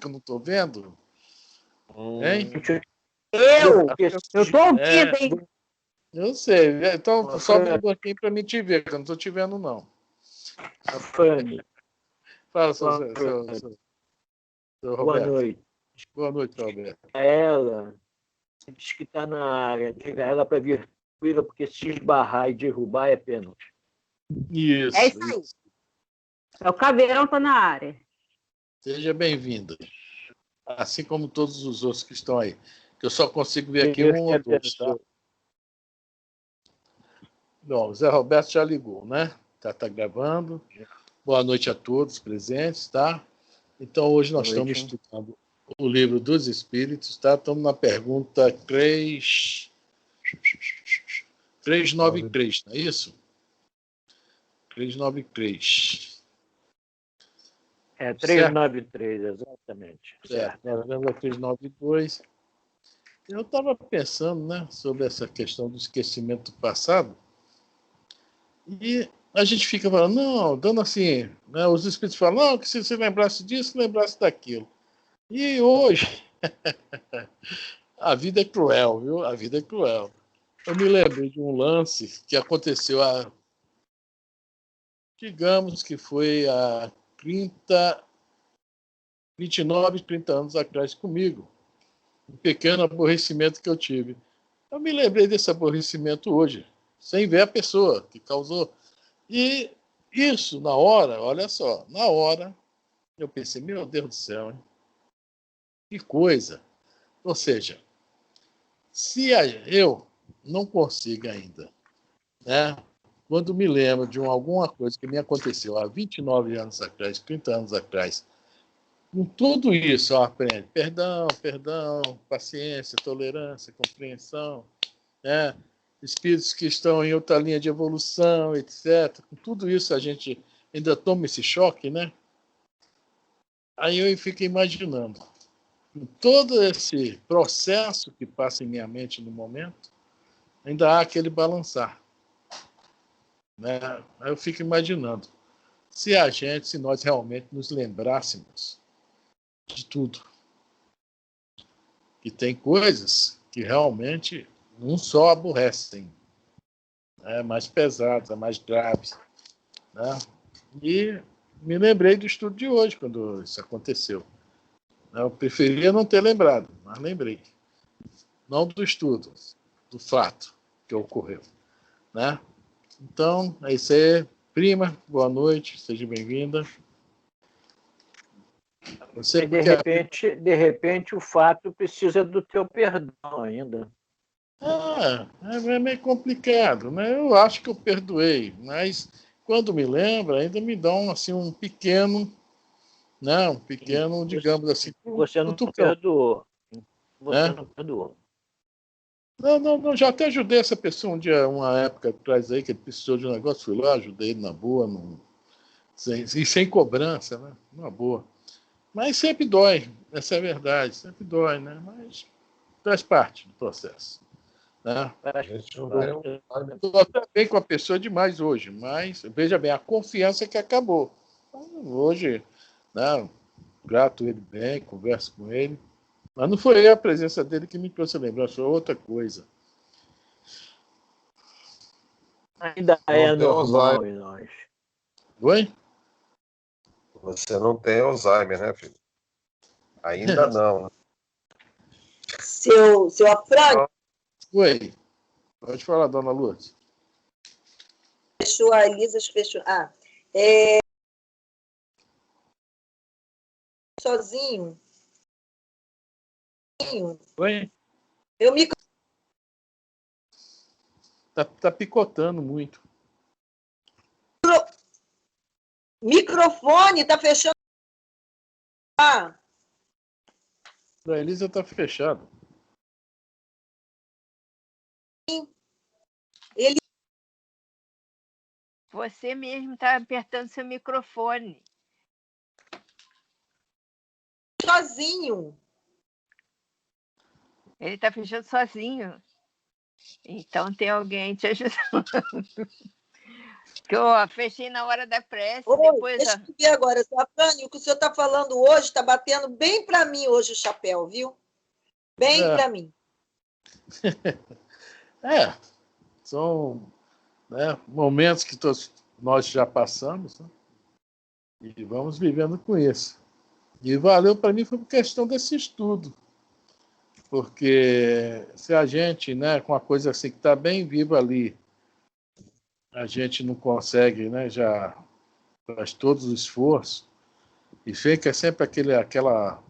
que eu não estou vendo? Hein? Eu estou ouvindo, hein? Eu sei. Então, sobe um pouquinho para me te ver, que eu não estou te vendo, não. Fala, seu Roberto. Boa noite. Boa noite, Roberto. Ela diz que está na área. Diga ela para vir, porque se esbarrar e derrubar é pênalti. Isso. É isso aí. É o Caveirão está na área. Seja bem-vindo. Assim como todos os outros que estão aí. Que eu só consigo ver aqui um ou dois, tá? Bom, o Zé Roberto já ligou, né? Tá gravando. Boa noite a todos presentes, tá? Então, hoje nós estamos estudando o livro dos Espíritos, tá? Estamos na pergunta 393, não é isso? 393. É, 393, exatamente. Certo. 392. Eu estava pensando, né, sobre essa questão do esquecimento do passado, e a gente fica falando, não, dando assim, né, os espíritos falam, não, que se você lembrasse disso, lembrasse daquilo. E hoje, a vida é cruel, viu? A vida é cruel. Eu me lembrei de um lance que aconteceu digamos que foi há 29, 30 anos atrás comigo. Um pequeno aborrecimento que eu tive. Eu me lembrei desse aborrecimento hoje, sem ver a pessoa que causou. E isso, na hora, olha só, na hora, eu pensei, meu Deus do céu, hein? Que coisa. Ou seja, se eu não consigo ainda, né, quando me lembro de alguma coisa que me aconteceu há 29 anos atrás, 30 anos atrás, com tudo isso eu aprendo perdão, paciência, tolerância, compreensão, né? Espíritos que estão em outra linha de evolução, etc. Com tudo isso a gente ainda toma esse choque, né? Aí eu fico imaginando, com todo esse processo que passa em minha mente no momento, ainda há aquele balançar, né? Aí eu fico imaginando, se nós realmente nos lembrássemos de tudo, que tem coisas que realmente não só aborrecem, né, mais pesadas, mais graves, né? E me lembrei do estudo de hoje, quando isso aconteceu. Eu preferia não ter lembrado, mas lembrei. Não do estudo, do fato que ocorreu, né? Então, é isso aí. Prima, boa noite, seja bem-vinda. De repente, o fato precisa do teu perdão ainda. É meio complicado, né? Eu acho que eu perdoei, mas quando me lembra, ainda me dá um pequeno, né? Um pequeno, digamos assim, você não cutucão, perdoou. Você né? não perdoou. Não, já até ajudei essa pessoa um dia, uma época atrás aí, que ele precisou de um negócio, fui lá, ajudei ele na boa, sem cobrança, né? Na boa. Mas sempre dói, essa é a verdade, sempre dói, né? Mas faz parte do processo, né? Estou até bem com a pessoa demais hoje, mas veja bem, a confiança que acabou. Hoje, né, trato ele bem, converso com ele, mas não foi a presença dele que me trouxe a lembrança, foi outra coisa. Ainda é normal em nós. Oi? Você não tem Alzheimer, né, filho? Ainda não. Seu Afrânio? Oi. Pode falar, dona Lourdes. Fechou, a Elisa fechou. Sozinho. Oi? Eu me... Tá picotando muito. Microfone tá fechando. A Elisa tá fechado. Ele... Você mesmo está apertando seu microfone. Sozinho. Ele está fechando sozinho. Então tem alguém te ajudando. Que eu fechei na hora da prece, Ô, depois... deixa eu ver agora. Afrânio, o que o senhor está falando hoje está batendo bem para mim hoje o chapéu, viu? Bem para mim. São, né, momentos que todos nós já passamos, né? E vamos vivendo com isso. E valeu para mim foi por questão desse estudo. Porque se a gente, né, com uma coisa assim que está bem viva ali, a gente não consegue, né, já faz todos os esforços, e fica sempre aquela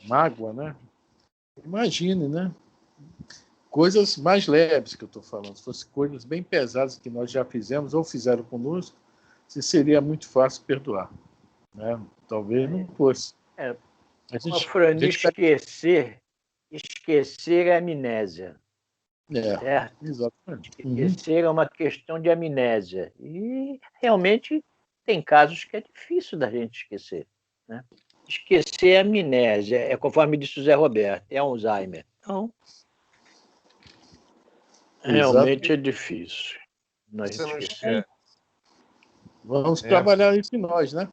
mágoa, né? Imagine, né? Coisas mais leves que eu estou falando, se fossem coisas bem pesadas que nós já fizemos ou fizeram conosco, seria muito fácil perdoar, né? Talvez não fosse. Afrânio, esquecer é amnésia. Certo? Exatamente. Esquecer é uma questão de amnésia. E realmente tem casos que é difícil da gente esquecer, né? Esquecer é amnésia, é conforme disse o Zé Roberto, é Alzheimer. Então, realmente é difícil. Nós Você não esquece. Vamos trabalhar isso em nós, né?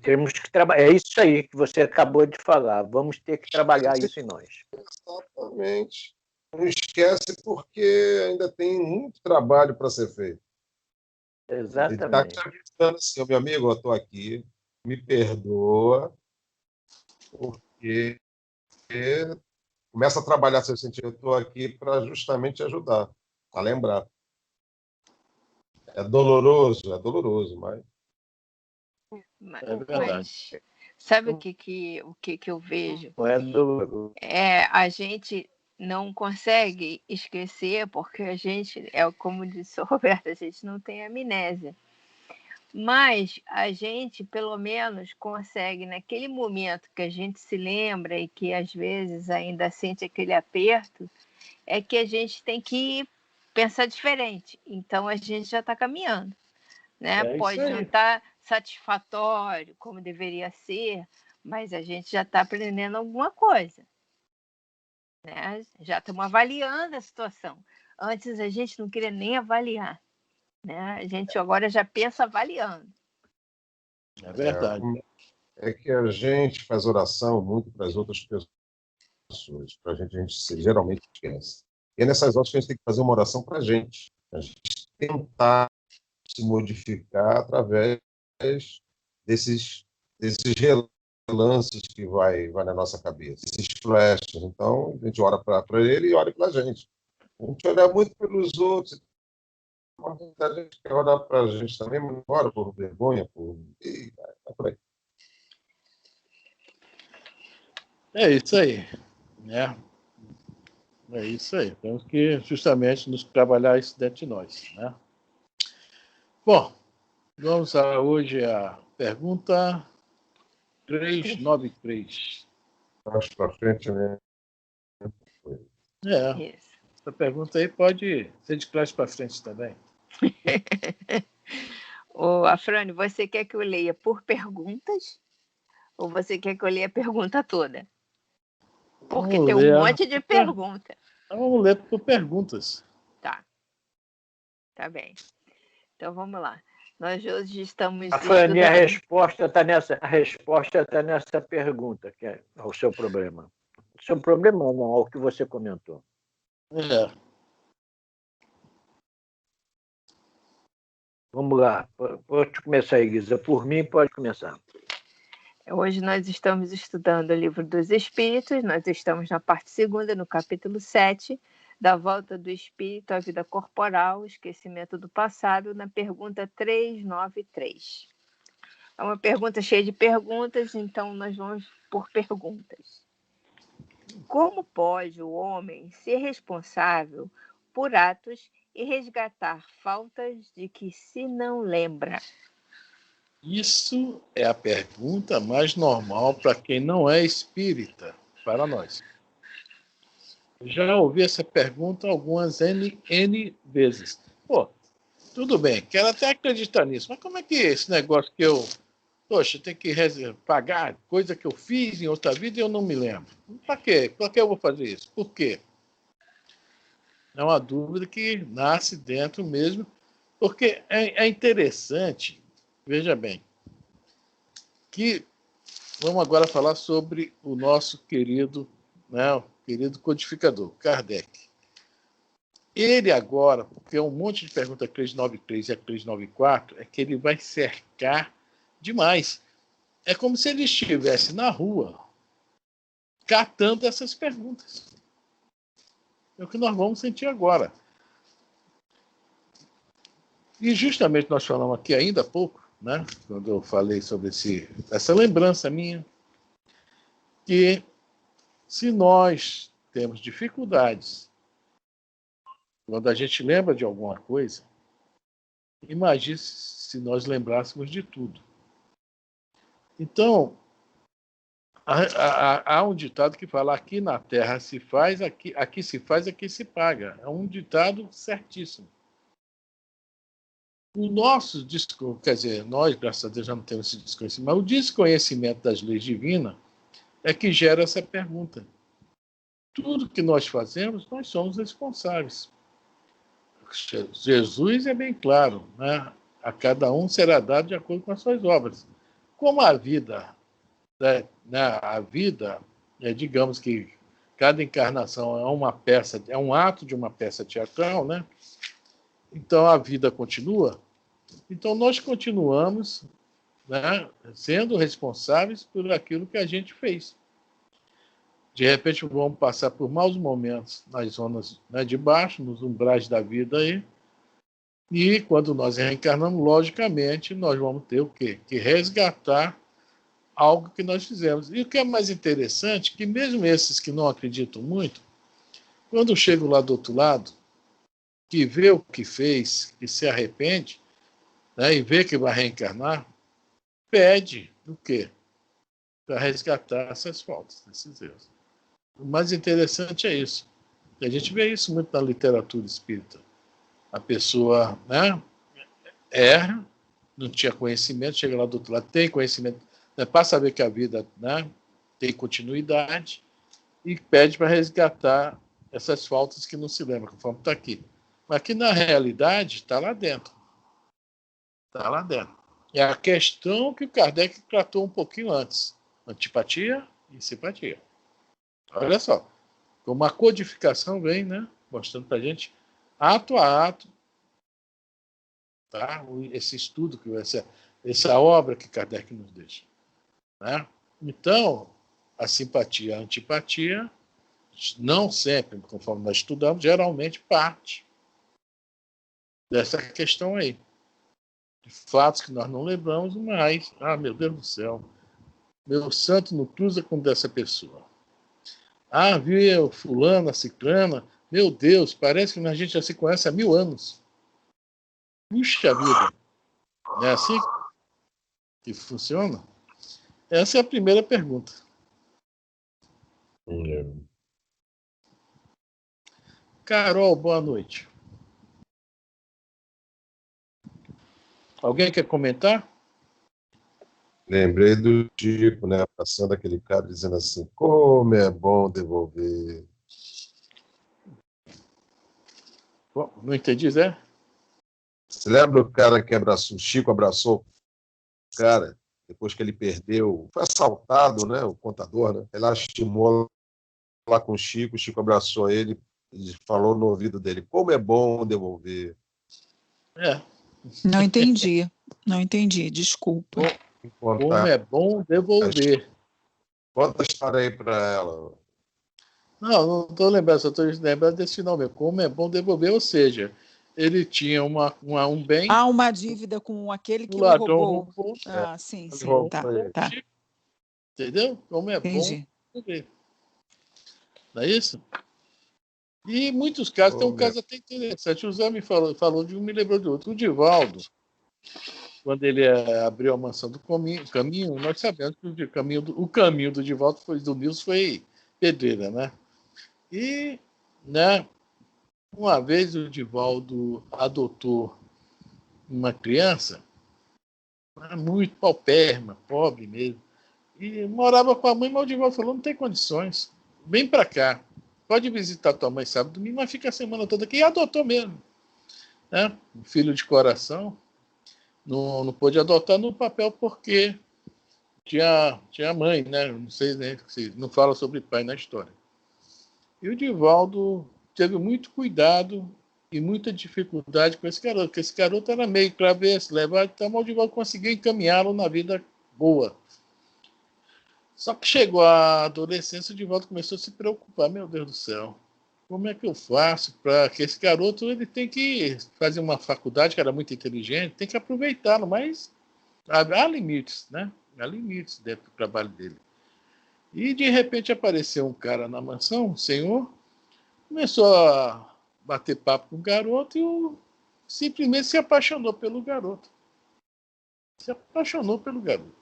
Temos que trabalhar. É isso aí que você acabou de falar. Vamos ter que trabalhar isso em nós. Exatamente. Não esquece porque ainda tem muito trabalho para ser feito. Exatamente. Ele está te avisando assim, meu amigo, eu estou aqui, me perdoa, porque começa a trabalhar seu sentido. Eu estou aqui para justamente ajudar, a lembrar. É doloroso, mas... É verdade. Mas sabe o que eu vejo? Não é doloroso. A gente não consegue esquecer porque a gente, como disse o Roberto, a gente não tem amnésia. Mas a gente, pelo menos, consegue, naquele momento que a gente se lembra e que às vezes ainda sente aquele aperto, é que a gente tem que pensar diferente. Então a gente já está caminhando, né? Pode não estar satisfatório como deveria ser, mas a gente já está aprendendo alguma coisa, né? Já estamos avaliando a situação. Antes a gente não queria nem avaliar, né? A gente agora já pensa avaliando. É verdade. É que a gente faz oração muito para as outras pessoas. Para a gente geralmente esquece. E é nessas horas que a gente tem que fazer uma oração para a gente tentar se modificar através desses relances que vai na nossa cabeça, esses flashes. Então, a gente ora para ele e ora para a gente. A gente ora muito pelos outros. A gente quer orar para a gente também, mas não ora por vergonha, por aí. É isso aí, né? É isso aí. Temos que justamente nos trabalhar isso dentro de nós, né? Bom, vamos hoje à pergunta 393. Mais para frente, né? Essa pergunta aí pode ser de trás para frente também. Ô, Afrânio, você quer que eu leia por perguntas? Ou você quer que eu leia a pergunta toda? Porque tem um monte de perguntas. Vamos ler por perguntas. Tá bem. Então vamos lá. Nós hoje estamos Afrânio, a resposta está nessa pergunta, que é o seu problema. O seu problema não, é o que você comentou. Vamos lá. Pode começar aí, Guisa. Por mim, pode começar. Hoje nós estamos estudando o Livro dos Espíritos, nós estamos na parte 2ª, no capítulo 7, da volta do espírito à vida corporal, esquecimento do passado, na pergunta 393. É uma pergunta cheia de perguntas, então nós vamos por perguntas. Como pode o homem ser responsável por atos e resgatar faltas de que se não lembra? Isso é a pergunta mais normal para quem não é espírita, para nós. Já ouvi essa pergunta algumas N vezes. Pô, tudo bem, quero até acreditar nisso, mas como é que é esse negócio que eu... Poxa, tem que pagar coisa que eu fiz em outra vida e eu não me lembro. Para quê? Para que eu vou fazer isso? Por quê? É uma dúvida que nasce dentro mesmo Porque é interessante, veja bem, que vamos agora falar sobre o nosso querido, né, o querido codificador, Kardec. Ele agora, porque é um monte de pergunta 393 e a 394, é que ele vai cercar demais. É como se ele estivesse na rua catando essas perguntas. É o que nós vamos sentir agora. E justamente nós falamos aqui ainda há pouco, né, quando eu falei sobre essa lembrança minha, que se nós temos dificuldades quando a gente lembra de alguma coisa, imagine se nós lembrássemos de tudo. Então, há um ditado que fala: aqui na terra se faz, aqui se faz, aqui se paga. É um ditado certíssimo. O nosso quer dizer, nós, graças a Deus, já não temos esse desconhecimento, mas o desconhecimento das leis divinas é que gera essa pergunta. Tudo que nós fazemos, nós somos responsáveis. Jesus é bem claro, né? A cada um será dado de acordo com as suas obras. Como a vida, né? A vida, digamos que cada encarnação é uma peça, é um ato de uma peça teatral, né? Então a vida continua. Então nós continuamos, né, sendo responsáveis por aquilo que a gente fez. De repente vamos passar por maus momentos nas zonas, né, de baixo, nos umbrais da vida aí. E quando nós reencarnamos, logicamente, nós vamos ter o quê? Que resgatar algo que nós fizemos. E o que é mais interessante, que mesmo esses que não acreditam muito, quando chegam lá do outro lado, que vê o que fez, que se arrepende, né, e vê que vai reencarnar, pede o quê? Para resgatar essas faltas, esses erros. O mais interessante é isso. E a gente vê isso muito na literatura espírita. A pessoa, né, erra, não tinha conhecimento, chega lá do outro lado, tem conhecimento, né, para saber que a vida, né, tem continuidade, e pede para resgatar essas faltas que não se lembra, conforme está aqui. Mas aqui, na realidade, está lá dentro. Está lá dentro. É a questão que o Kardec tratou um pouquinho antes. Antipatia e simpatia. Olha só, como a codificação vem, né, mostrando para a gente, ato a ato, tá? Esse estudo, essa obra que Kardec nos deixa. Né? Então, a simpatia e a antipatia, não sempre, conforme nós estudamos, geralmente parte dessa questão aí. De fatos que nós não lembramos, mas, meu Deus do céu, meu santo não cruza com dessa pessoa. Viu fulana, ciclana, meu Deus, parece que a gente já se conhece há 1000 anos. Puxa vida, não é assim que funciona? Essa é a primeira pergunta. Carol, boa noite. Alguém quer comentar? Lembrei do Chico, né, passando aquele cara dizendo assim: como é bom devolver. Bom, não entendi, Zé? Você lembra o cara que abraçou, o Chico abraçou o cara, depois que ele perdeu, foi assaltado, né, o contador, né? Ele lastimou lá com o Chico abraçou ele e falou no ouvido dele: como é bom devolver. Não entendi, desculpa. Como é bom devolver. Conta a história aí para ela. Não estou lembrando, só estou lembrando desse final mesmo. Como é bom devolver, ou seja, ele tinha um bem. Uma dívida com aquele que o roubou. Sim, tá. Entendeu? Como é bom devolver. Não é isso? E em muitos casos, tem um caso até interessante. O Zé me falou de um, me lembrou de outro. O Divaldo, quando ele abriu a mansão do caminho, nós sabemos que o caminho do Divaldo do Nilson foi pedreira, né? E, né, uma vez o Divaldo adotou uma criança muito paupérrima, pobre mesmo, e morava com a mãe, mas o Divaldo falou: não tem condições, vem para cá, pode visitar tua mãe sábado, domingo, mas fica a semana toda aqui, e adotou mesmo. né? Um filho de coração, não pôde adotar no papel porque tinha mãe, né? Não sei, né? Não fala sobre pai na história. E o Divaldo teve muito cuidado e muita dificuldade com esse garoto, porque esse garoto era meio travesso, levado, então o Divaldo conseguiu encaminhá-lo na vida boa. Só que chegou a adolescência, o Divaldo começou a se preocupar. Meu Deus do céu, como é que eu faço para que esse garoto ele tem que fazer uma faculdade, que era muito inteligente, tem que aproveitá-lo, mas há limites, né? Há limites dentro do trabalho dele. E, de repente, apareceu um cara na mansão, um senhor, começou a bater papo com o garoto e simplesmente se apaixonou pelo garoto. Se apaixonou pelo garoto.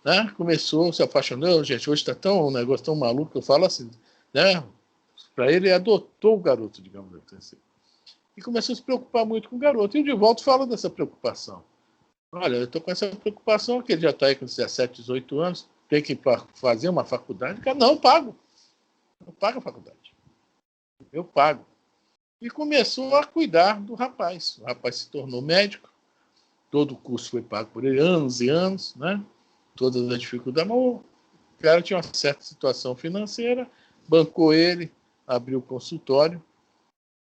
Né? Começou, se apaixonou. Gente, hoje está um negócio tão maluco que eu falo assim, né? Para ele, adotou o garoto, digamos assim. E começou a se preocupar muito com o garoto. E o Divaldo fala dessa preocupação. Olha, eu estou com essa preocupação, que ele já está aí com 17, 18 anos, tem que fazer uma faculdade. Cara, não, eu pago. Eu pago a faculdade. Eu pago. E começou a cuidar do rapaz. O rapaz se tornou médico, todo o curso foi pago por ele, anos e anos, né? Todas as dificuldades, mas o cara tinha uma certa situação financeira, bancou ele, abriu o consultório,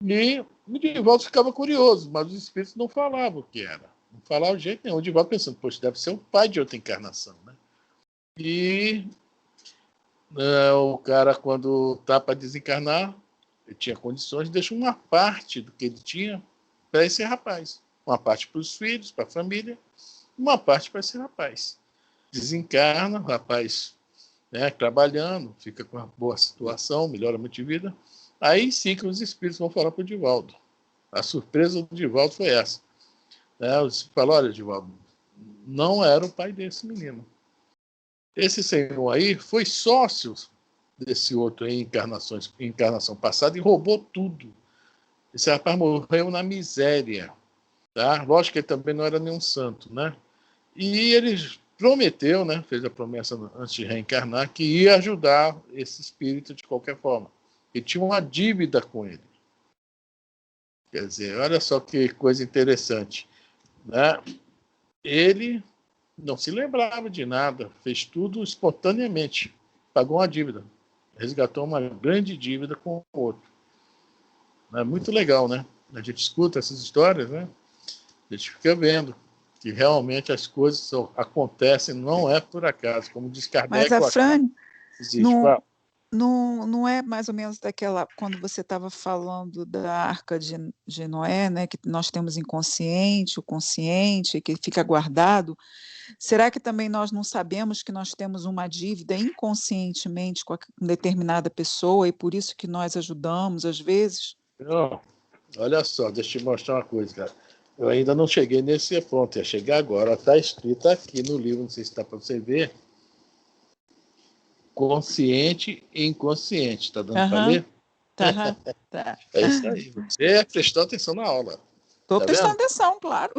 e o Divaldo ficava curioso, mas os espíritos não falavam o que era. Não falavam de jeito nenhum. O Divaldo pensando, poxa, deve ser o pai de outra encarnação, né? E o cara, quando está para desencarnar, ele tinha condições, deixou uma parte do que ele tinha para esse rapaz. Uma parte para os filhos, para a família, uma parte para esse rapaz. Desencarna, o rapaz, né, trabalhando, fica com uma boa situação, melhoramento de vida. Aí sim que os espíritos vão falar para o Divaldo. A surpresa do Divaldo foi essa. Eles falaram, olha, Divaldo, não era o pai desse menino. Esse senhor aí foi sócio desse outro em encarnação passada e roubou tudo. Esse rapaz morreu na miséria. Tá? Lógico que ele também não era nenhum santo, né? E ele prometeu, né, fez a promessa antes de reencarnar, que ia ajudar esse espírito de qualquer forma. Ele tinha uma dívida com ele. Quer dizer, olha só que coisa interessante. Né? Ele não se lembrava de nada, fez tudo espontaneamente. Pagou uma dívida. Resgatou uma grande dívida com o outro. É muito legal, né? A gente escuta essas histórias, né? A gente fica vendo que realmente as coisas acontecem, não é por acaso, como diz Kardec. Mas a Fran, existe. não é mais ou menos daquela, quando você estava falando da Arca de Noé, né, que nós temos inconsciente, o consciente, que fica guardado. Será que também nós não sabemos que nós temos uma dívida inconscientemente com determinada pessoa e por isso que nós ajudamos às vezes? Não, olha só, deixa eu te mostrar uma coisa, cara. Eu ainda não cheguei nesse ponto, ia chegar agora. Está escrito aqui no livro, não sei se está para você ver. Consciente e inconsciente. Está dando para ler? Tá. É isso aí. Você prestou atenção na aula. Estou prestando atenção, claro.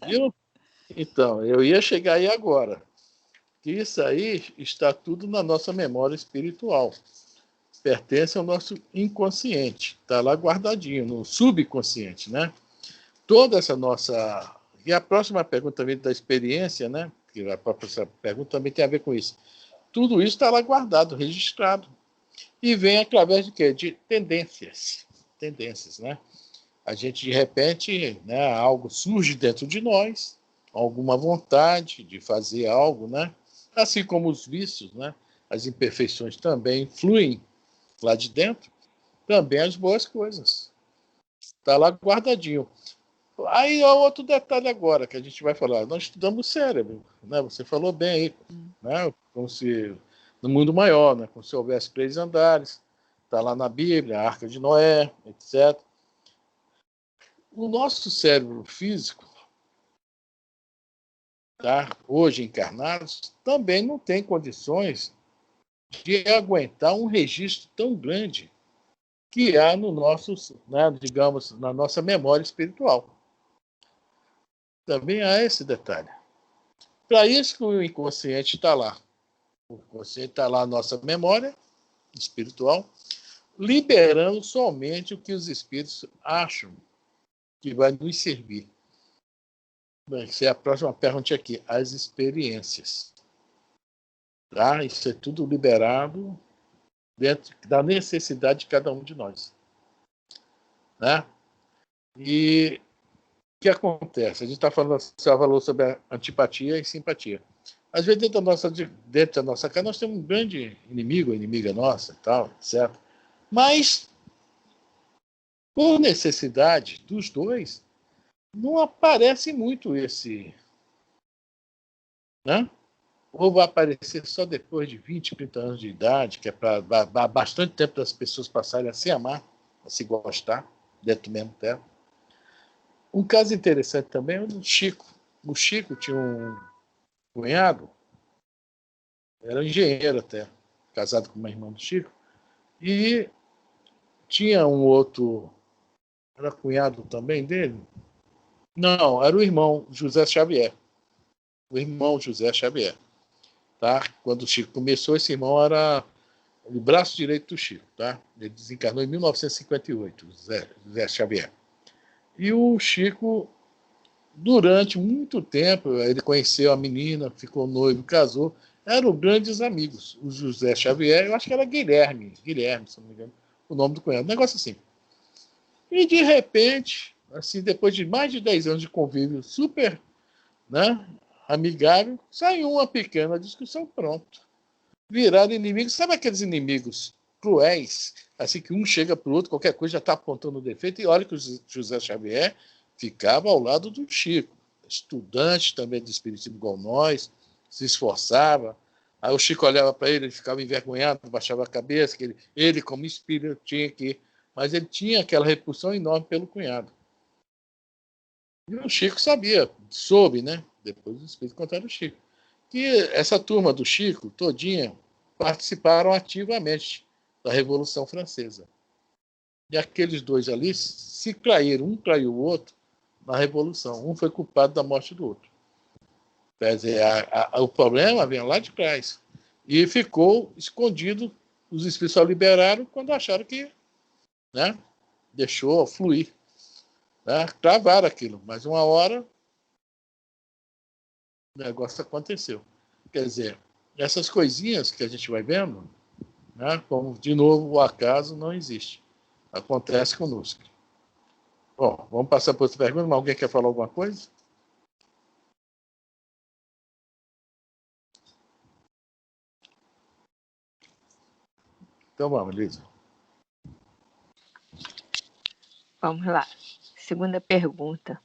Viu? Então, eu ia chegar aí agora. Isso aí está tudo na nossa memória espiritual. Pertence ao nosso inconsciente. Está lá guardadinho, no subconsciente, né? Toda essa nossa... E a próxima pergunta também da experiência, né? Que a próxima pergunta também tem a ver com isso. Tudo isso está lá guardado, registrado. E vem através de quê? De tendências. Tendências, né? A gente, de repente, né, algo surge dentro de nós, alguma vontade de fazer algo, né? Assim como os vícios, né? As imperfeições também fluem lá de dentro, também as boas coisas. Está lá guardadinho. Aí há outro detalhe agora que a gente vai falar. Nós estudamos o cérebro, né? Você falou bem aí, né? Como se no mundo maior, né? Como se houvesse 3 andares. Está lá na Bíblia, a Arca de Noé, etc. O nosso cérebro físico, tá? Hoje encarnados, também não tem condições de aguentar um registro tão grande que há no nosso, né, digamos, na nossa memória espiritual. Também há esse detalhe. Para isso que o inconsciente está lá. O inconsciente está lá na nossa memória espiritual, liberando somente o que os espíritos acham que vai nos servir. Vai ser a próxima pergunta aqui, as experiências. Tá? Isso é tudo liberado dentro da necessidade de cada um de nós. Né? E o que acontece? A gente está falando, você falou sobre a antipatia e simpatia. Às vezes, dentro da nossa casa, nós temos um grande inimigo, inimiga nossa, e tal, etc. Mas, por necessidade dos dois, não aparece muito esse. Né? Ou vai aparecer só depois de 20, 30 anos de idade, que é para bastante tempo das pessoas passarem a se amar, a se gostar, dentro do mesmo tempo. Um caso interessante também é o do Chico. O Chico tinha um cunhado, era um engenheiro até, casado com uma irmã do Chico, e tinha um outro, era cunhado também dele? Não, era o irmão José Xavier. O irmão José Xavier. Tá? Quando o Chico começou, esse irmão era o braço direito do Chico. Tá? Ele desencarnou em 1958, José Xavier. E o Chico, durante muito tempo, ele conheceu a menina, ficou noivo, casou, eram grandes amigos. O José Xavier, eu acho que era Guilherme, se não me engano, o nome do cunhado, um negócio assim. E, de repente, assim, depois de mais de 10 anos de convívio super, né, amigável, saiu uma pequena discussão, pronto. Viraram inimigos. Sabe aqueles inimigos cruéis, assim que um chega para o outro, qualquer coisa já está apontando o defeito, e olha que o José Xavier ficava ao lado do Chico, estudante também do espiritismo igual nós, se esforçava. Aí o Chico olhava para ele ficava envergonhado, baixava a cabeça, que ele como espírito tinha que... Mas ele tinha aquela repulsão enorme pelo cunhado. E o Chico sabia, soube, né? Depois os espíritos contaram o Chico, que essa turma do Chico, todinha, participaram ativamente da Revolução Francesa. E aqueles dois ali se traíram, um traiu o outro na Revolução. Um foi culpado da morte do outro. Quer dizer, o problema vem lá de trás. E ficou escondido. Os espíritos só liberaram quando acharam que, né, deixou fluir. Né? Travaram aquilo. Mas uma hora o negócio aconteceu. Quer dizer, essas coisinhas que a gente vai vendo, né, como, de novo, o acaso não existe. Acontece conosco. Bom, vamos passar para outra pergunta. Alguém quer falar alguma coisa? Então vamos, Lisa. Vamos lá. Segunda pergunta.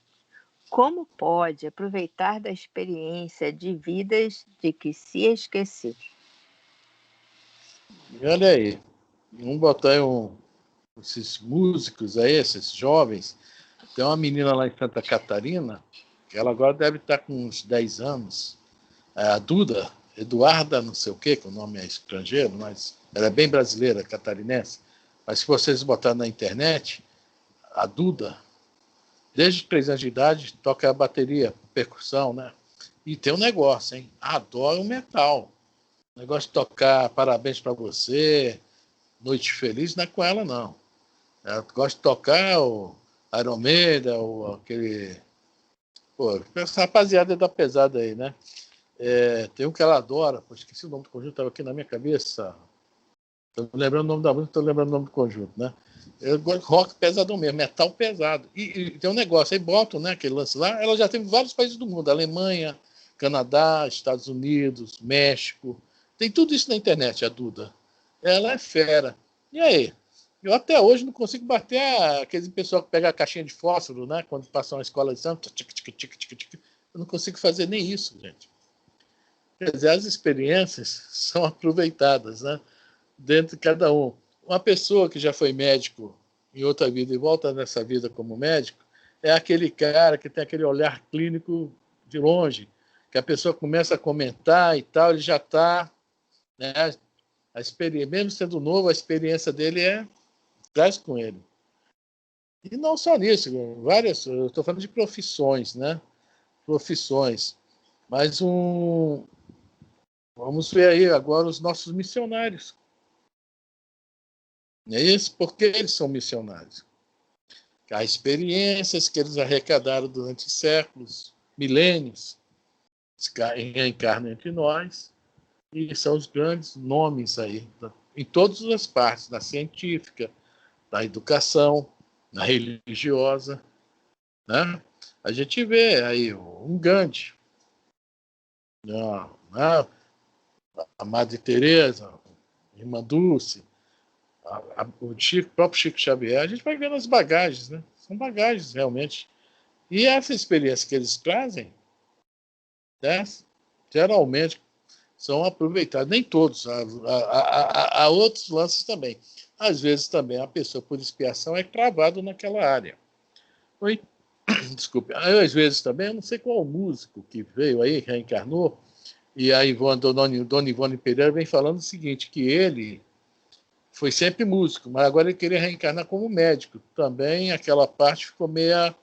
Como pode aproveitar da experiência de vidas de que se esqueceu? Olha aí. Vamos botar aí esses músicos aí, esses jovens. Tem uma menina lá em Santa Catarina, que ela agora deve estar com uns 10 anos. A Duda, Eduarda, não sei o quê, que o nome é estrangeiro, mas ela é bem brasileira, catarinense. Mas se vocês botarem na internet, a Duda, desde 3 anos de idade, toca a bateria, percussão, né? E tem um negócio, hein? Adora o metal. O negócio de tocar Parabéns para Você, Noite Feliz, não é com ela, não. Ela gosta de tocar o Iron Maiden, aquele... Pô, essa rapaziada da pesada aí, né? Tem um que ela adora, pô, esqueci o nome do conjunto, estava aqui na minha cabeça. Estou lembrando o nome da música, estou lembrando o nome do conjunto, né? Eu gosto de rock pesadão mesmo, metal pesado. E tem um negócio, aí botam, né, aquele lance lá, ela já tem vários países do mundo, Alemanha, Canadá, Estados Unidos, México, tem tudo isso na internet, a Duda. Ela é fera. E aí? Eu até hoje não consigo bater aquele pessoal que pega a caixinha de fósforo, né, quando passa uma escola de samba, eu não consigo fazer nem isso, gente. Quer dizer, as experiências são aproveitadas, né, dentro de cada um. Uma pessoa que já foi médico em outra vida e volta nessa vida como médico é aquele cara que tem aquele olhar clínico de longe, que a pessoa começa a comentar e tal, ele já está, né, mesmo sendo novo, a experiência dele traz com ele. E não só nisso, várias, eu estou falando de profissões, né? Profissões. Mas vamos ver aí agora os nossos missionários. É isso? Por que eles são missionários? As experiências que eles arrecadaram durante séculos, milênios, reencarnam entre nós, e são os grandes nomes aí, em todas as partes, na científica, na educação, na religiosa, né? A gente vê aí um Gandhi, a Madre Teresa, a Irmã Dulce, o próprio Chico Xavier. A gente vai vendo as bagagens, né? São bagagens, realmente. E essa experiência que eles trazem, né, geralmente são aproveitados. Nem todos. Há outros lances também. Às vezes também a pessoa, por expiação, é cravado naquela área. Desculpe. Às vezes também, eu não sei qual músico que veio aí, reencarnou, e a Dona Ivone Pereira vem falando o seguinte, que ele foi sempre músico, mas agora ele queria reencarnar como médico. Também aquela parte ficou meia...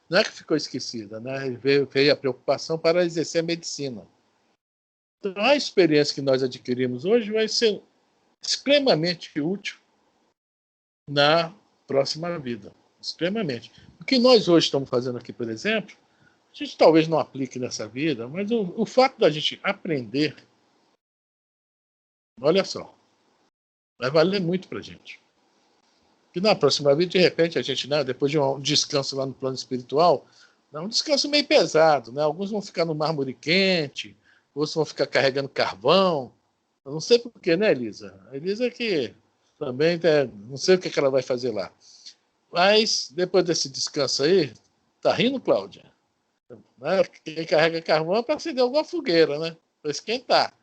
Não é que ficou esquecida, né? Veio a preocupação para exercer a medicina. Então, a experiência que nós adquirimos hoje vai ser extremamente útil na próxima vida. Extremamente. O que nós hoje estamos fazendo aqui, por exemplo, a gente talvez não aplique nessa vida, mas o fato da gente aprender, olha só, vai valer muito para a gente. Que na próxima vida, de repente, a gente, né, depois de um descanso lá no plano espiritual, é um descanso meio pesado, né? Alguns vão ficar no mármore quente, outros vão ficar carregando carvão. Eu não sei porquê, né, Elisa? A Elisa que também, não sei o que ela vai fazer lá. Mas, depois desse descanso aí, tá rindo, Cláudia? Né? Quem carrega carvão é para acender alguma fogueira, né? Para esquentar.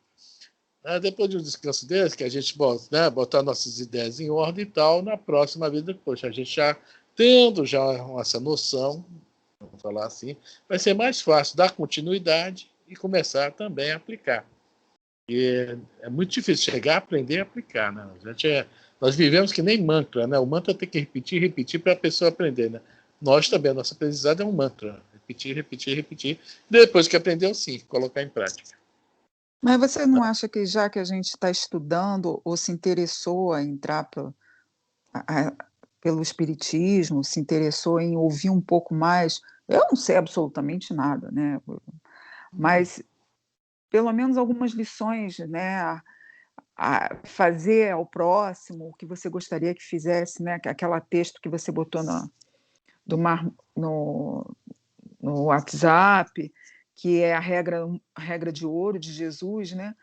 Depois de um descanso desse, que a gente botar nossas ideias em ordem e tal, na próxima vida, poxa, a gente já tendo já essa noção, vamos falar assim, vai ser mais fácil dar continuidade e começar também a aplicar. E é muito difícil chegar a aprender a aplicar, né? Nós vivemos que nem mantra, né? O mantra tem que repetir para a pessoa aprender, né? Nós também, a nossa aprendizagem é um mantra. Repetir. Depois que aprendeu, sim, colocar em prática. Mas você não acha que já que a gente está estudando ou se interessou a entrar pelo espiritismo, se interessou em ouvir um pouco mais, eu não sei absolutamente nada, né? Mas pelo menos algumas lições, né? A fazer ao próximo o que você gostaria que fizesse, né? Aquela texto que você botou no WhatsApp, que é a regra de ouro de Jesus, né?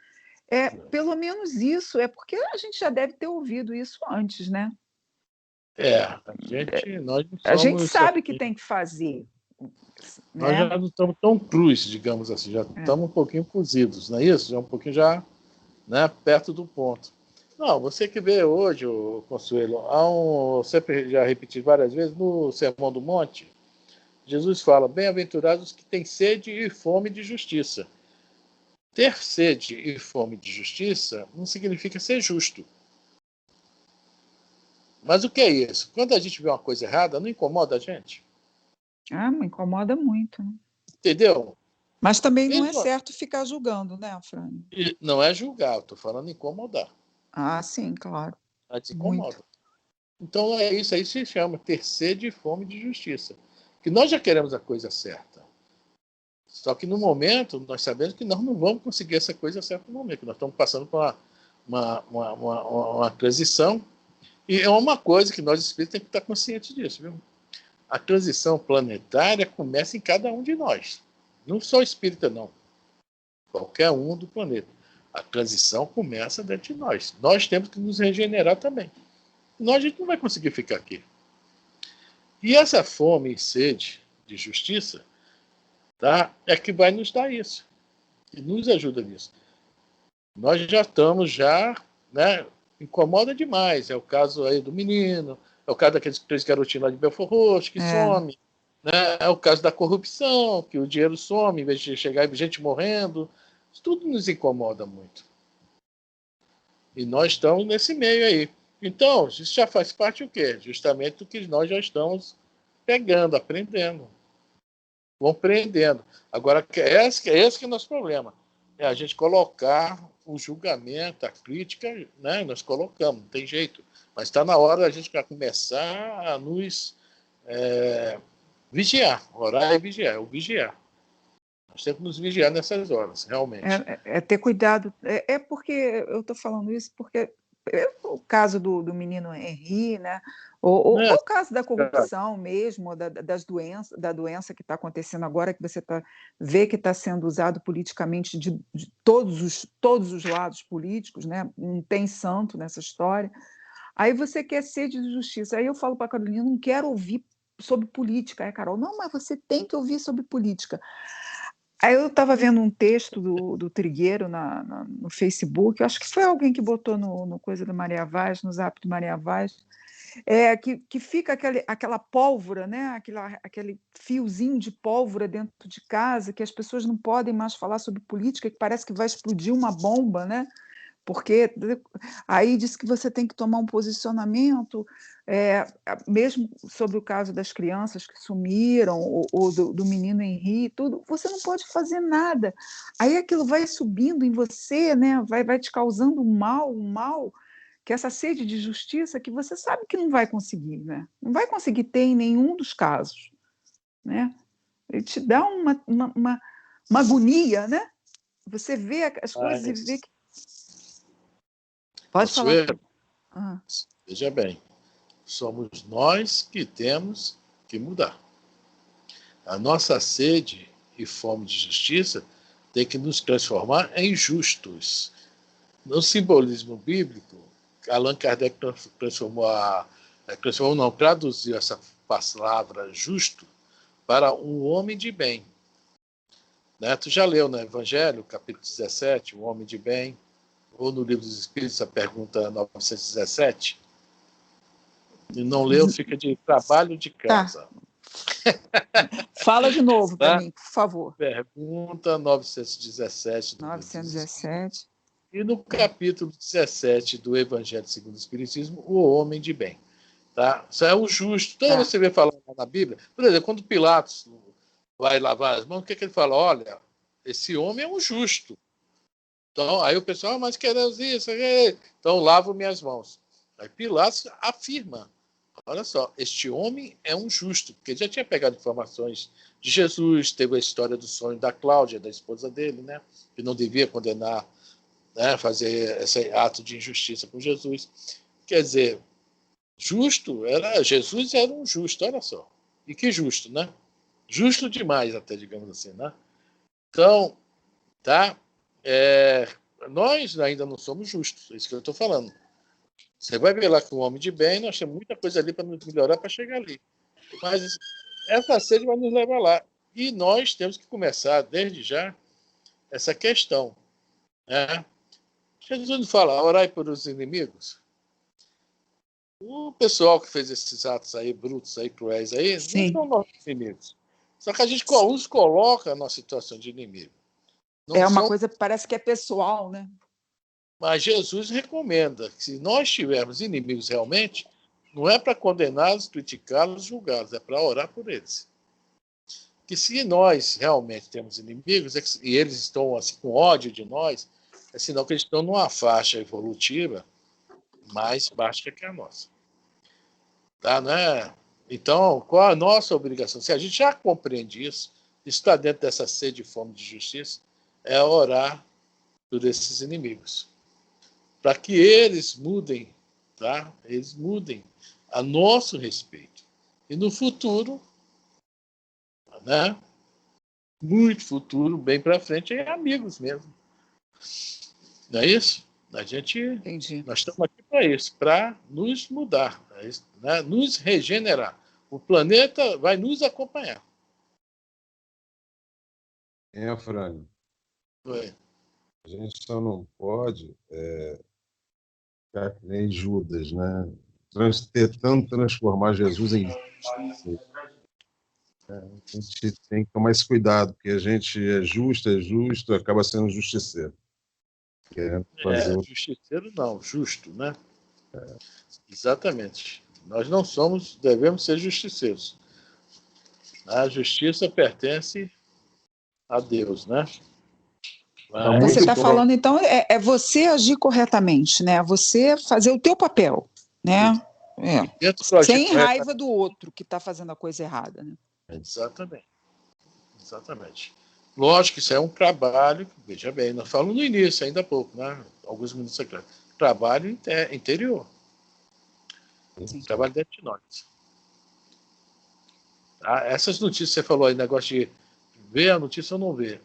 Pelo menos isso, é porque a gente já deve ter ouvido isso antes, né? A gente sabe que tem que fazer. Nós já não estamos tão cruz, digamos assim, já estamos um pouquinho cozidos, não é isso? Já um pouquinho né, perto do ponto. Não, você que vê hoje, o Consuelo, sempre já repeti várias vezes, no Sermão do Monte, Jesus fala, bem-aventurados que têm sede e fome de justiça. Ter sede e fome de justiça não significa ser justo. Mas o que é isso? Quando a gente vê uma coisa errada, não incomoda a gente? Me incomoda muito. Né? Entendeu? Mas também não é certo ficar julgando, né, Fran? Não é julgar, eu estou falando incomodar. Sim, claro. Mas incomoda. Muito. Então é isso aí que se chama ter sede e fome de justiça. Que nós já queremos a coisa certa. Só que no momento, nós sabemos que nós não vamos conseguir essa coisa certa no momento. Nós estamos passando por uma transição. E é uma coisa que nós espíritos temos que estar conscientes disso. Viu? A transição planetária começa em cada um de nós. Não só espírita, não. Qualquer um do planeta. A transição começa dentro de nós. Nós temos que nos regenerar também. Senão a gente não vai conseguir ficar aqui. E essa fome e sede de justiça, tá, é que vai nos dar isso. E nos ajuda nisso. Nós já estamos, né, incomoda demais. É o caso aí do menino, é o caso daqueles 3 garotinhos lá de Belfort Roxo, que some. Né? É o caso da corrupção, que o dinheiro some, em vez de chegar gente morrendo. Isso tudo nos incomoda muito. E nós estamos nesse meio aí. Então, isso já faz parte do quê? Justamente do que nós já estamos pegando, aprendendo. Compreendendo. Agora, esse que é o nosso problema. É a gente colocar o julgamento, a crítica, né? Nós colocamos, não tem jeito. Mas está na hora da gente começar a nos vigiar, orar e vigiar, é o vigiar. Nós temos que nos vigiar nessas horas, realmente. É ter cuidado. Porque eu estou falando isso porque o caso do menino Henri, né? Ou o caso da corrupção mesmo, da doença que está acontecendo agora, que você vê que está sendo usado politicamente de todos os lados políticos, né? Não tem santo nessa história. Aí você quer sede de justiça. Aí eu falo para a Carolina, não quero ouvir sobre política. Aí a Carol, não, mas você tem que ouvir sobre política. Aí eu estava vendo um texto do Trigueiro no Facebook, eu acho que foi alguém que botou no coisa da Maria Vaz, no zap do Maria Vaz, que fica aquela pólvora, né? Aquele fiozinho de pólvora dentro de casa, que as pessoas não podem mais falar sobre política, que parece que vai explodir uma bomba, né? Porque aí diz que você tem que tomar um posicionamento, mesmo sobre o caso das crianças que sumiram, ou do menino Henri, tudo, você não pode fazer nada. Aí aquilo vai subindo em você, né? vai te causando um mal, que é essa sede de justiça que você sabe que não vai conseguir, né? Não vai conseguir ter em nenhum dos casos, né? Ele te dá uma agonia, né? Você vê as coisas e vê que... Pode falar. Veja bem, somos nós que temos que mudar. A nossa sede e fome de justiça tem que nos transformar em justos. No simbolismo bíblico, Allan Kardec traduziu essa palavra justo para um homem de bem. Né? Tu já leu no Evangelho, capítulo 17, um homem de bem, ou no Livro dos Espíritos, a pergunta 917. E não leu, fica de trabalho de casa. Tá. Fala de novo para mim, por favor. Pergunta 917. 917. E no capítulo 17 do Evangelho segundo o Espiritismo, o homem de bem. Tá? Isso é o justo. Então você vê falar na Bíblia, por exemplo, quando Pilatos vai lavar as mãos, o que ele fala? Olha, esse homem é um justo. Então, aí o pessoal, mas queremos isso, então lavo minhas mãos. Aí Pilatos afirma, olha só, este homem é um justo, porque ele já tinha pegado informações de Jesus, teve a história do sonho da Cláudia, da esposa dele, né, que não devia condenar, né, fazer esse ato de injustiça com Jesus. Quer dizer, Jesus era um justo, olha só. E que justo, né? Justo demais até, digamos assim, né? Então, tá? Nós ainda não somos justos, é isso que eu estou falando. Você vai ver lá que um homem de bem, nós temos muita coisa ali para nos melhorar para chegar ali. Mas essa sede vai nos levar lá. E nós temos que começar, desde já, essa questão. Né? Jesus não fala, orai por os inimigos. O pessoal que fez esses atos aí, brutos, aí, cruéis, aí, não são nossos inimigos. Só que a gente os coloca na situação de inimigo. Uma coisa que parece que é pessoal, né? Mas Jesus recomenda que, se nós tivermos inimigos realmente, não é para condená-los, criticá-los, julgá-los, é para orar por eles. Que se nós realmente temos inimigos, e eles estão assim, com ódio de nós, é sinal que eles estão numa faixa evolutiva mais baixa que a nossa. Tá, né? Então, qual a nossa obrigação? Se a gente já compreende isso, está dentro dessa sede e fome de justiça, é orar por esses inimigos. Para que eles mudem, tá? Eles mudem a nosso respeito. E no futuro, né? Muito futuro, bem para frente, é amigos mesmo. Não é isso? Entendi. Nós estamos aqui para isso, para nos mudar, né? Nos regenerar. O planeta vai nos acompanhar. Frânio. Oi. A gente só não pode ficar que nem Judas, né? Tentando transformar Jesus em justiça. A gente tem que tomar esse cuidado, porque a gente é justo, acaba sendo justiceiro. Justiceiro não, justo, né? Exatamente. Nós não devemos ser justiceiros. A justiça pertence a Deus, né? Você está falando, então, é você agir corretamente, né? Você fazer o teu papel, né? É. E dentro do projeto Sem raiva do outro que está fazendo a coisa errada, né? Exatamente. Exatamente. Lógico que isso é um trabalho, veja bem, nós falamos no início, ainda há pouco, né? Alguns minutos atrás. Trabalho interior. Sim. Trabalho dentro de nós. Tá? Essas notícias que você falou aí, negócio de ver a notícia ou não ver.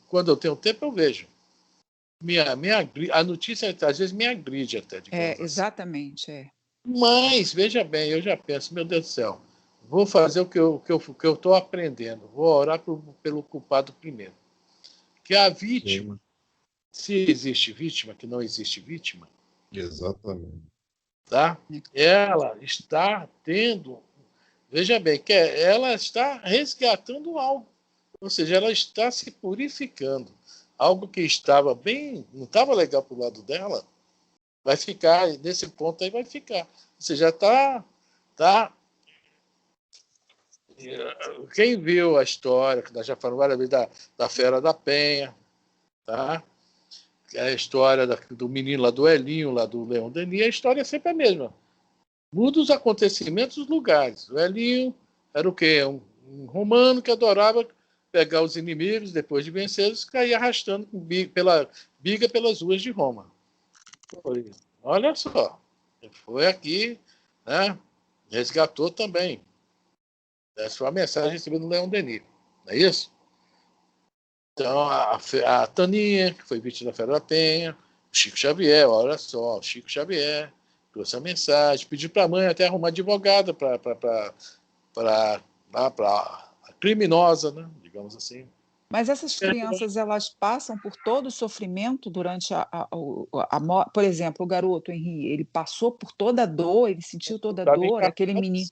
Quando eu tenho tempo, eu vejo. A notícia, às vezes, me agride até, digamos assim. Exatamente, é. Mas, veja bem, eu já penso, meu Deus do céu, vou fazer o que eu estou aprendendo, vou orar pelo culpado primeiro. Que a vítima, se existe vítima, que não existe vítima, Exatamente. tá? Ela está tendo, veja bem, que ela está resgatando algo, ou seja, ela está se purificando. Algo que estava bem, não estava legal para o lado dela, vai ficar, nesse ponto aí vai ficar. Você já está. Quem viu a história, que nós já falamos várias vezes da Fera da Penha, tá? A história do menino lá do Elinho, lá do Leão Denis, a história é sempre a mesma. Muda os acontecimentos, os lugares. O Elinho era o quê? Um romano que adorava pegar os inimigos, depois de vencê-los, cair arrastando pela biga pelas ruas de Roma. Olha só, foi aqui, né? Resgatou também. Essa foi a mensagem recebida do Leão Denis, não é isso? Então, a Taninha, que foi vítima da Fera da Penha, o Chico Xavier, olha só, o Chico Xavier trouxe a mensagem, pediu para a mãe até arrumar advogada para a criminosa, né? Digamos assim. Mas essas crianças, elas passam por todo o sofrimento durante por exemplo, o garoto Henri, ele passou por toda a dor, ele sentiu toda a dor, aquele menino.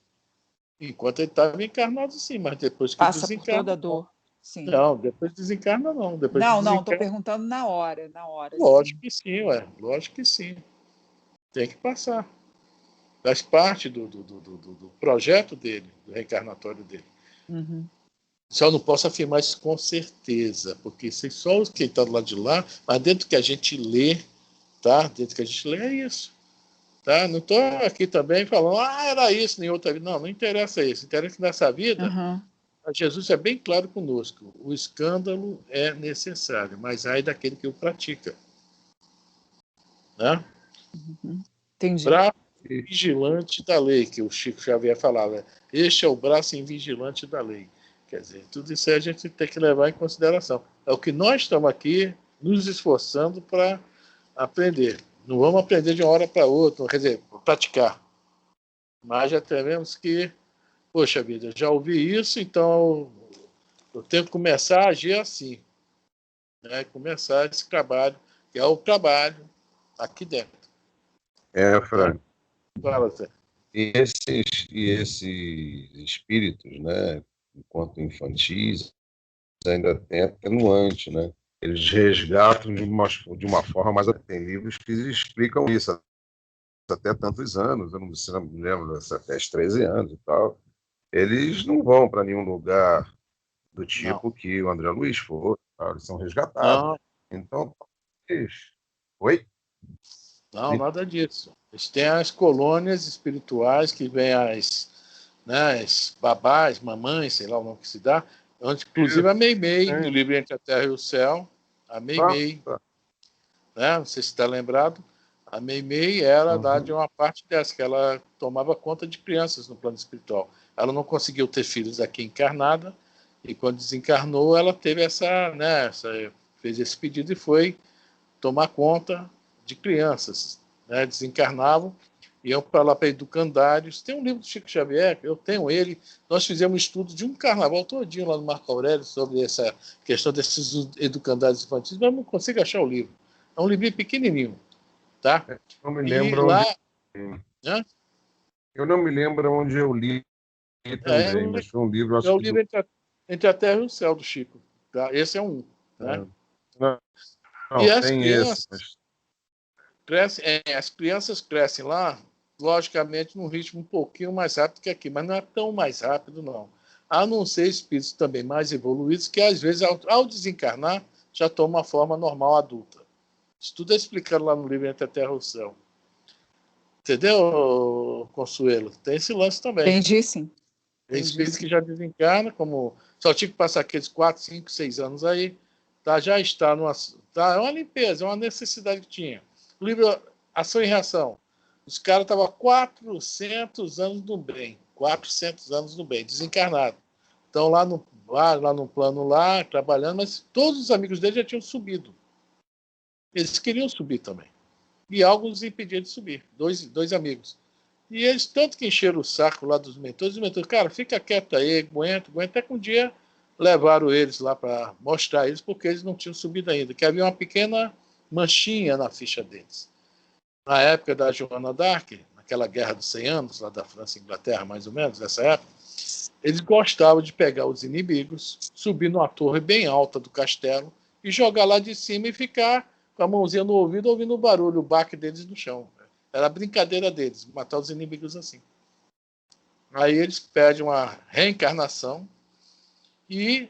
Enquanto ele estava encarnado, sim, mas depois que passa desencarna... por toda a dor, sim. Não, depois desencarna, não. Depois não, estou perguntando na hora. Lógico sim. que sim, lógico que sim. Tem que passar. Faz parte do projeto dele, do reencarnatório dele. Uhum. Só não posso afirmar isso com certeza, porque só quem está do lado de lá, mas dentro do que a gente lê, tá? Dentro do que a gente lê é isso. Tá? Não estou aqui também falando, era isso, nem outra vida. Não interessa isso. Interessa que nessa vida, Jesus é bem claro conosco. O escândalo é necessário, mas ai daquele que o pratica. Né? Uhum. Entendi. Braço vigilante da lei, que o Chico Xavier falava. Este é o braço invigilante da lei. Quer dizer, tudo isso aí a gente tem que levar em consideração. É o que nós estamos aqui nos esforçando para aprender. Não vamos aprender de uma hora para outra, quer dizer, praticar. Mas já teremos que, poxa vida, já ouvi isso, então eu tenho que começar a agir assim. Né? Começar esse trabalho, que é o trabalho aqui dentro. Frank. Fala, Zé. E esses espíritos, né, enquanto infantis, ainda tem atenuante, né? Eles resgatam de uma forma, mas tem livros que explicam isso até tantos anos, eu não me lembro, até os 13 anos e tal. Eles não vão para nenhum lugar do tipo que o André Luiz foi, eles são resgatados. Não. Então, oi? Não, nada disso. Eles têm as colônias espirituais que vêm as babás, mamães, sei lá o nome que se dá, onde, inclusive a Meimei, no livro Entre a Terra e o Céu, a Meimei, né? Não sei se está lembrado, a Meimei era da de uma parte dessa, que ela tomava conta de crianças no plano espiritual. Ela não conseguiu ter filhos aqui encarnada, e quando desencarnou, ela teve fez esse pedido e foi tomar conta de crianças, né? Desencarnavam, iam para lá para educandários. Tem um livro do Chico Xavier, eu tenho ele, nós fizemos um estudo de um carnaval todinho lá no Marco Aurélio sobre essa questão desses educandários infantis, mas não consigo achar o livro. É um livrinho pequenininho, tá? Não me lembro lá... Eu não me lembro onde eu li também, mas foi um livro... É o livro Entre a Terra e o Céu, do Chico. Tá? Esse é um. Né? Não, e as tem crianças as crianças crescem lá, logicamente, num ritmo um pouquinho mais rápido que aqui, mas não é tão mais rápido, não. A não ser espíritos também mais evoluídos, que às vezes, ao desencarnar, já tomam uma forma normal adulta. Isso tudo é explicado lá no livro Entre a Terra e o Céu. Entendeu, Consuelo? Tem esse lance também. Entendi, sim. Tem espíritos que já desencarnam, como só tive que passar aqueles 4, 5, 6 anos aí, tá, já está numa. Tá, é uma limpeza, é uma necessidade que tinha. O livro Ação e Reação. Os caras estavam 400 anos no bem. 400 anos no bem, desencarnado. Estão lá no plano lá, trabalhando, mas todos os amigos dele já tinham subido. Eles queriam subir também. E algo os impedia de subir. Dois amigos. E eles tanto que encheram o saco lá dos mentores, os mentores, cara, fica quieto aí, aguenta, até que um dia levaram eles lá para mostrar eles, porque eles não tinham subido ainda, que havia uma pequena manchinha na ficha deles. Na época da Joana d'Arc, naquela guerra dos 100 anos, lá da França e Inglaterra, mais ou menos, nessa época, eles gostavam de pegar os inimigos, subir numa torre bem alta do castelo e jogar lá de cima e ficar com a mãozinha no ouvido, ouvindo o barulho, o baque deles no chão. Era a brincadeira deles, matar os inimigos assim. Aí eles pedem uma reencarnação e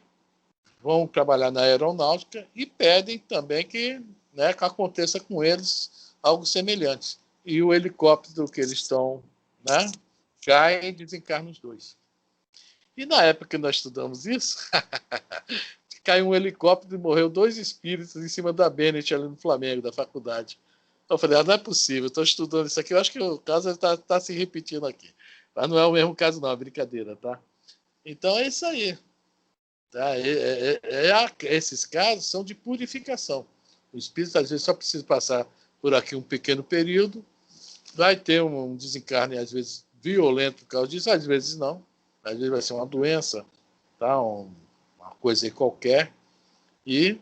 vão trabalhar na aeronáutica e pedem também que aconteça com eles algo semelhante. E o helicóptero que eles estão, cai e desencarna os dois. E na época que nós estudamos isso, caiu um helicóptero e morreu 2 espíritos em cima da Bennett ali no Flamengo, da faculdade. Eu falei, não é possível, estou estudando isso aqui, eu acho que o caso está se repetindo aqui. Mas não é o mesmo caso não, é brincadeira, tá? Então é isso aí. Tá? Esses casos são de purificação. O espírito às vezes só precisa passar por aqui um pequeno período, vai ter um desencarne às vezes violento por causa disso, às vezes não. Às vezes vai ser uma doença, tá? Uma coisa aí qualquer. E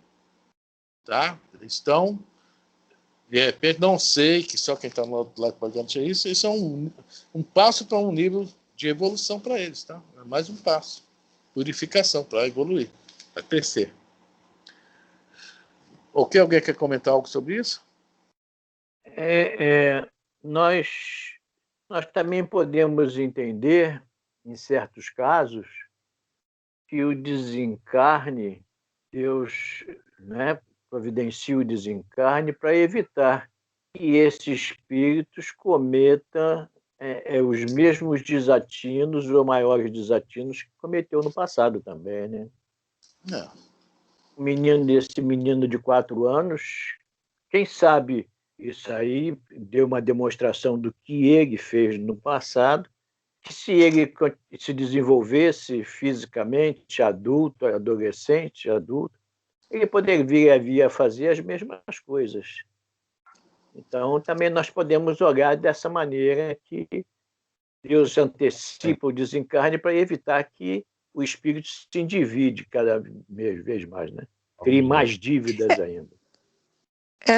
eles estão... De repente, não sei, que só quem está no outro lado pode garantir isso. Isso é um passo para um nível de evolução para eles, tá? É mais um passo. Purificação para evoluir, para crescer. Ok, alguém quer comentar algo sobre isso? Nós também podemos entender, em certos casos, que o desencarne, Deus, providencia o desencarne para evitar que esses espíritos cometam os mesmos desatinos ou maiores desatinos que cometeu no passado também, né? Não. Esse menino de 4 anos, quem sabe isso aí deu uma demonstração do que ele fez no passado, que se ele se desenvolvesse fisicamente, adulto, adolescente, adulto, ele poderia vir a fazer as mesmas coisas. Então, também nós podemos olhar dessa maneira que Deus antecipa o desencarne para evitar que o espírito se endivide cada vez mais, né? Crie mais dívidas ainda.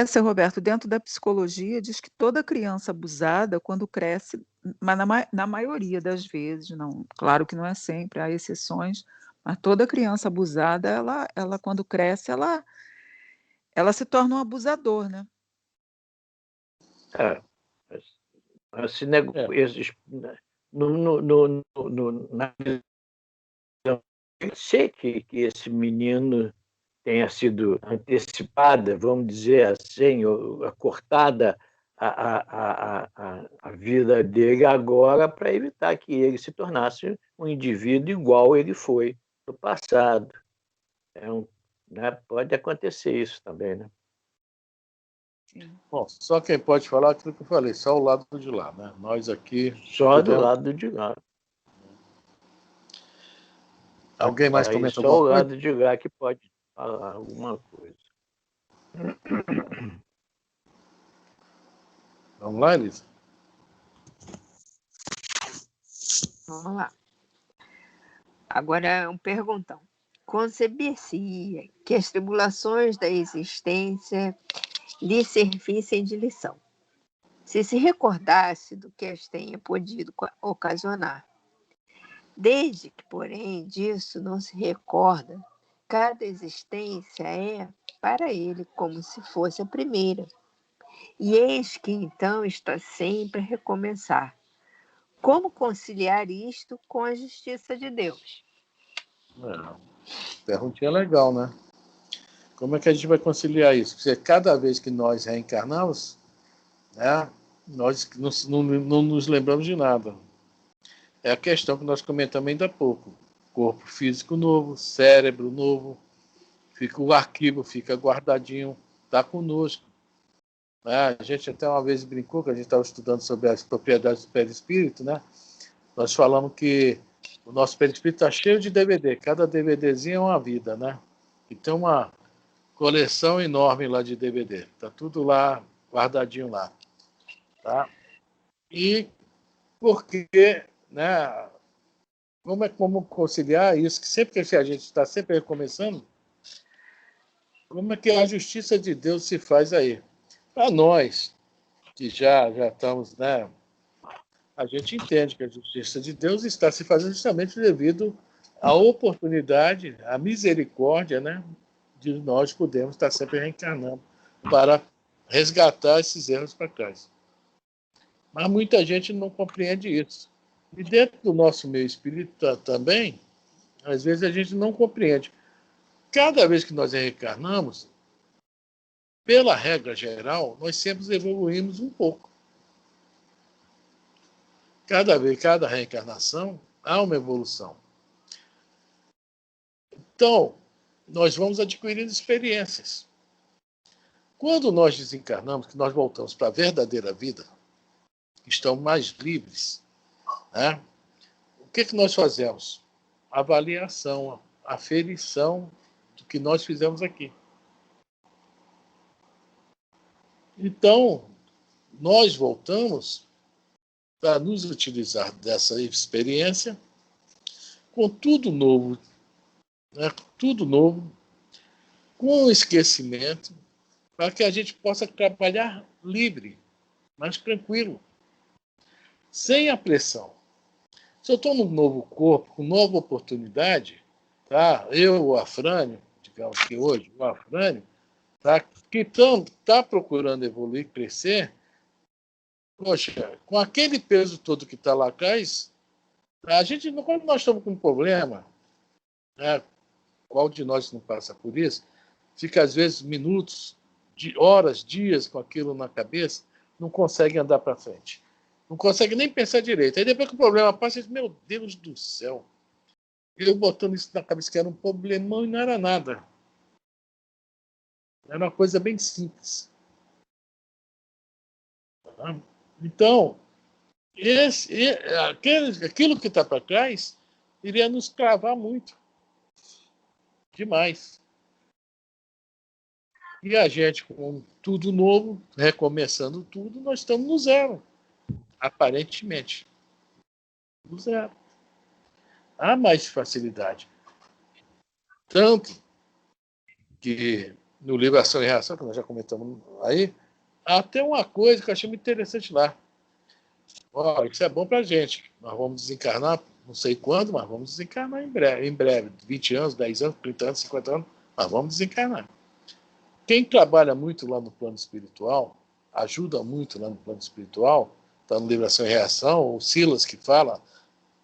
Seu Roberto, dentro da psicologia, diz que toda criança abusada, quando cresce, mas na maioria das vezes, não, claro que não é sempre, há exceções, mas toda criança abusada, ela quando cresce, ela se torna um abusador, né? Sei que esse menino tenha sido antecipada, vamos dizer assim, cortada a vida dele agora para evitar que ele se tornasse um indivíduo igual ele foi no passado. Pode acontecer isso também, né? Sim. Bom, só quem pode falar aquilo que eu falei, só o lado de lá, né? Nós aqui... Só do lado de lá. Alguém mais comenta alguma coisa? Só o lado de lá que pode falar alguma coisa. Vamos lá, Elisa? Vamos lá. Agora, um perguntão. Conceber-se que as tribulações da existência lhe servissem de lição, se recordasse do que as tenha podido ocasionar. Desde que, porém, disso não se recorda, cada existência é, para ele, como se fosse a primeira. E eis que, então, está sempre a recomeçar. Como conciliar isto com a justiça de Deus? Perguntinha legal, né? Como é que a gente vai conciliar isso? Porque cada vez que nós reencarnamos, nós não nos lembramos de nada. É a questão que nós comentamos ainda há pouco. Corpo físico novo, cérebro novo, o arquivo fica guardadinho, está conosco. A gente até uma vez brincou, que a gente estava estudando sobre as propriedades do perispírito, né? Nós falamos que o nosso perispírito está cheio de DVD, cada DVDzinho é uma vida, né? E tem uma coleção enorme lá de DVD, está tudo lá, guardadinho lá. Tá? E porque, né, como conciliar isso, que sempre que a gente está sempre recomeçando, como é que a justiça de Deus se faz aí? Para nós, que já estamos, né, a gente entende que a justiça de Deus está se fazendo justamente devido à oportunidade, à misericórdia, né, de nós podermos estar sempre reencarnando para resgatar esses erros para trás. Mas muita gente não compreende isso. E dentro do nosso meio espírita também, às vezes a gente não compreende. Cada vez que nós reencarnamos, pela regra geral, nós sempre evoluímos um pouco. Cada reencarnação há uma evolução. Então, nós vamos adquirindo experiências. Quando nós desencarnamos, que nós voltamos para a verdadeira vida, estamos mais livres, né? O que nós fazemos? Avaliação, aferição do que nós fizemos aqui. Então, nós voltamos para nos utilizar dessa experiência com tudo novo, né? Tudo novo, com esquecimento, para que a gente possa trabalhar livre, mais tranquilo, sem a pressão. Se eu estou num novo corpo, com nova oportunidade, tá? Eu, o Afrânio, digamos que hoje, o Afrânio, tá? Que está procurando evoluir, crescer, poxa, com aquele peso todo que está lá atrás, a gente, quando nós estamos com um problema, né? Qual de nós não passa por isso? Fica, às vezes, minutos, horas, dias com aquilo na cabeça, não consegue andar para frente. Não consegue nem pensar direito. Aí depois que o problema passa, diz, meu Deus do céu. Eu botando isso na cabeça que era um problemão e não era nada. Era uma coisa bem simples. Então, aquilo que está para trás iria nos travar muito. Demais. E a gente, com tudo novo, recomeçando tudo, nós estamos no zero. Aparentemente. No zero. Há mais facilidade. Tanto que no livro Ação e Reação, que nós já comentamos aí, há até uma coisa que eu achei muito interessante lá. Ó, isso é bom para a gente. Nós vamos desencarnar, não sei quando, mas vamos desencarnar em breve. 20 anos, 10 anos, 30 anos, 50 anos, mas vamos desencarnar. Quem trabalha muito lá no plano espiritual, ajuda muito lá no plano espiritual, está no livro Ação e Reação, o Silas que fala,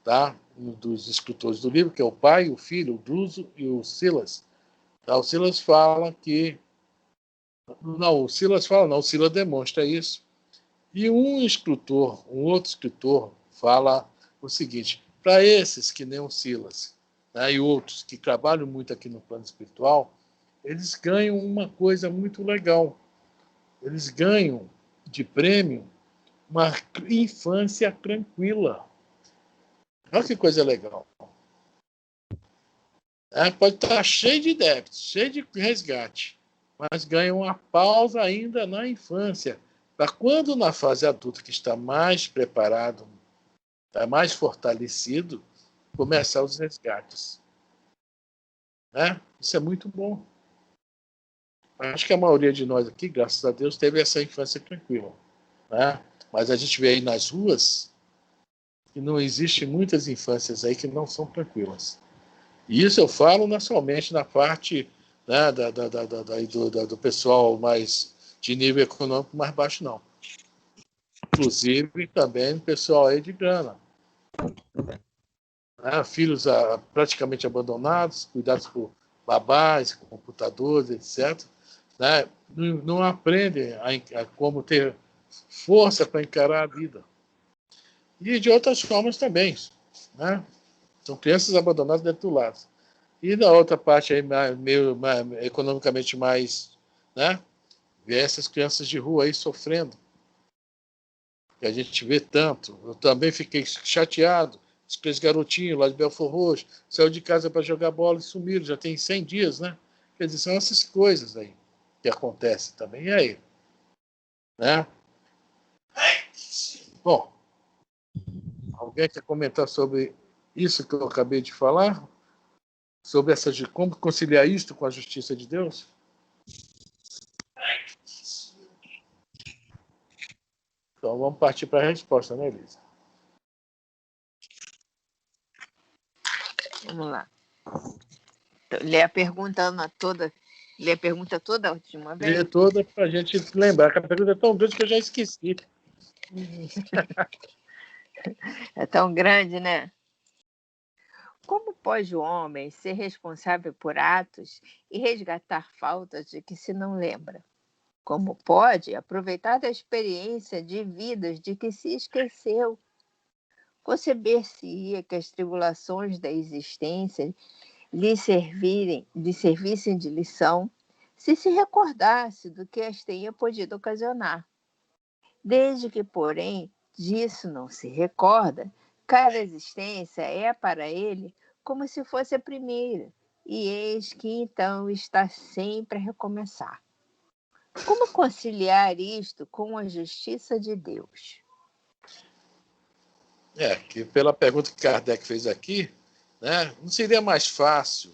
tá? Um dos escritores do livro, que é o pai, o filho, o Druso e o Silas. Tá? O Silas fala que... Não, o Silas fala não, o Silas demonstra isso. E um outro escritor, fala o seguinte, para esses que nem o Silas, né, e outros que trabalham muito aqui no plano espiritual, eles ganham uma coisa muito legal. Eles ganham de prêmio uma infância tranquila. Olha que coisa legal. Pode estar cheio de débitos, cheio de resgate, mas ganham uma pausa ainda na infância, para quando na fase adulta, que está mais preparado, está mais fortalecido, começar os resgates. Isso é muito bom. Acho que a maioria de nós aqui, graças a Deus, teve essa infância tranquila. Mas a gente vê aí nas ruas que não existe muitas infâncias aí que não são tranquilas. E isso eu falo não somente na parte, né, do pessoal mais de nível econômico mais baixo, não. Inclusive também pessoal aí de grana. Filhos praticamente abandonados, cuidados por babás, computadores, etc. Não aprendem a como ter força para encarar a vida. E de outras formas também, né? São crianças abandonadas dentro do lar. E na outra parte, aí, meio economicamente mais, né? Ver essas crianças de rua aí sofrendo. Que a gente vê tanto. Eu também fiquei chateado. Aqueles garotinhos lá de Belfort Roxo saiu de casa para jogar bola e sumiram. Já tem 100 dias, né? Quer dizer, são essas coisas aí que acontecem também. E aí? Né? Bom, alguém quer comentar sobre isso que eu acabei de falar? Sobre como conciliar isto com a justiça de Deus? Então vamos partir para a resposta, né, Elisa? Vamos lá. Então, lê a pergunta toda. Lê a pergunta toda de uma vez. Lê toda para a gente lembrar, que a pergunta é tão grande que eu já esqueci. É tão grande, né? Como pode o homem ser responsável por atos e resgatar faltas de que se não lembra? Como pode aproveitar da experiência de vidas de que se esqueceu? Conceber-se-ia que as tribulações da existência lhe servissem de lição, se recordasse do que as tenha podido ocasionar. Desde que, porém, disso não se recorda, cada existência é para ele como se fosse a primeira, e eis que então está sempre a recomeçar. Como conciliar isto com a justiça de Deus? Que pela pergunta que Kardec fez aqui, né, não seria mais fácil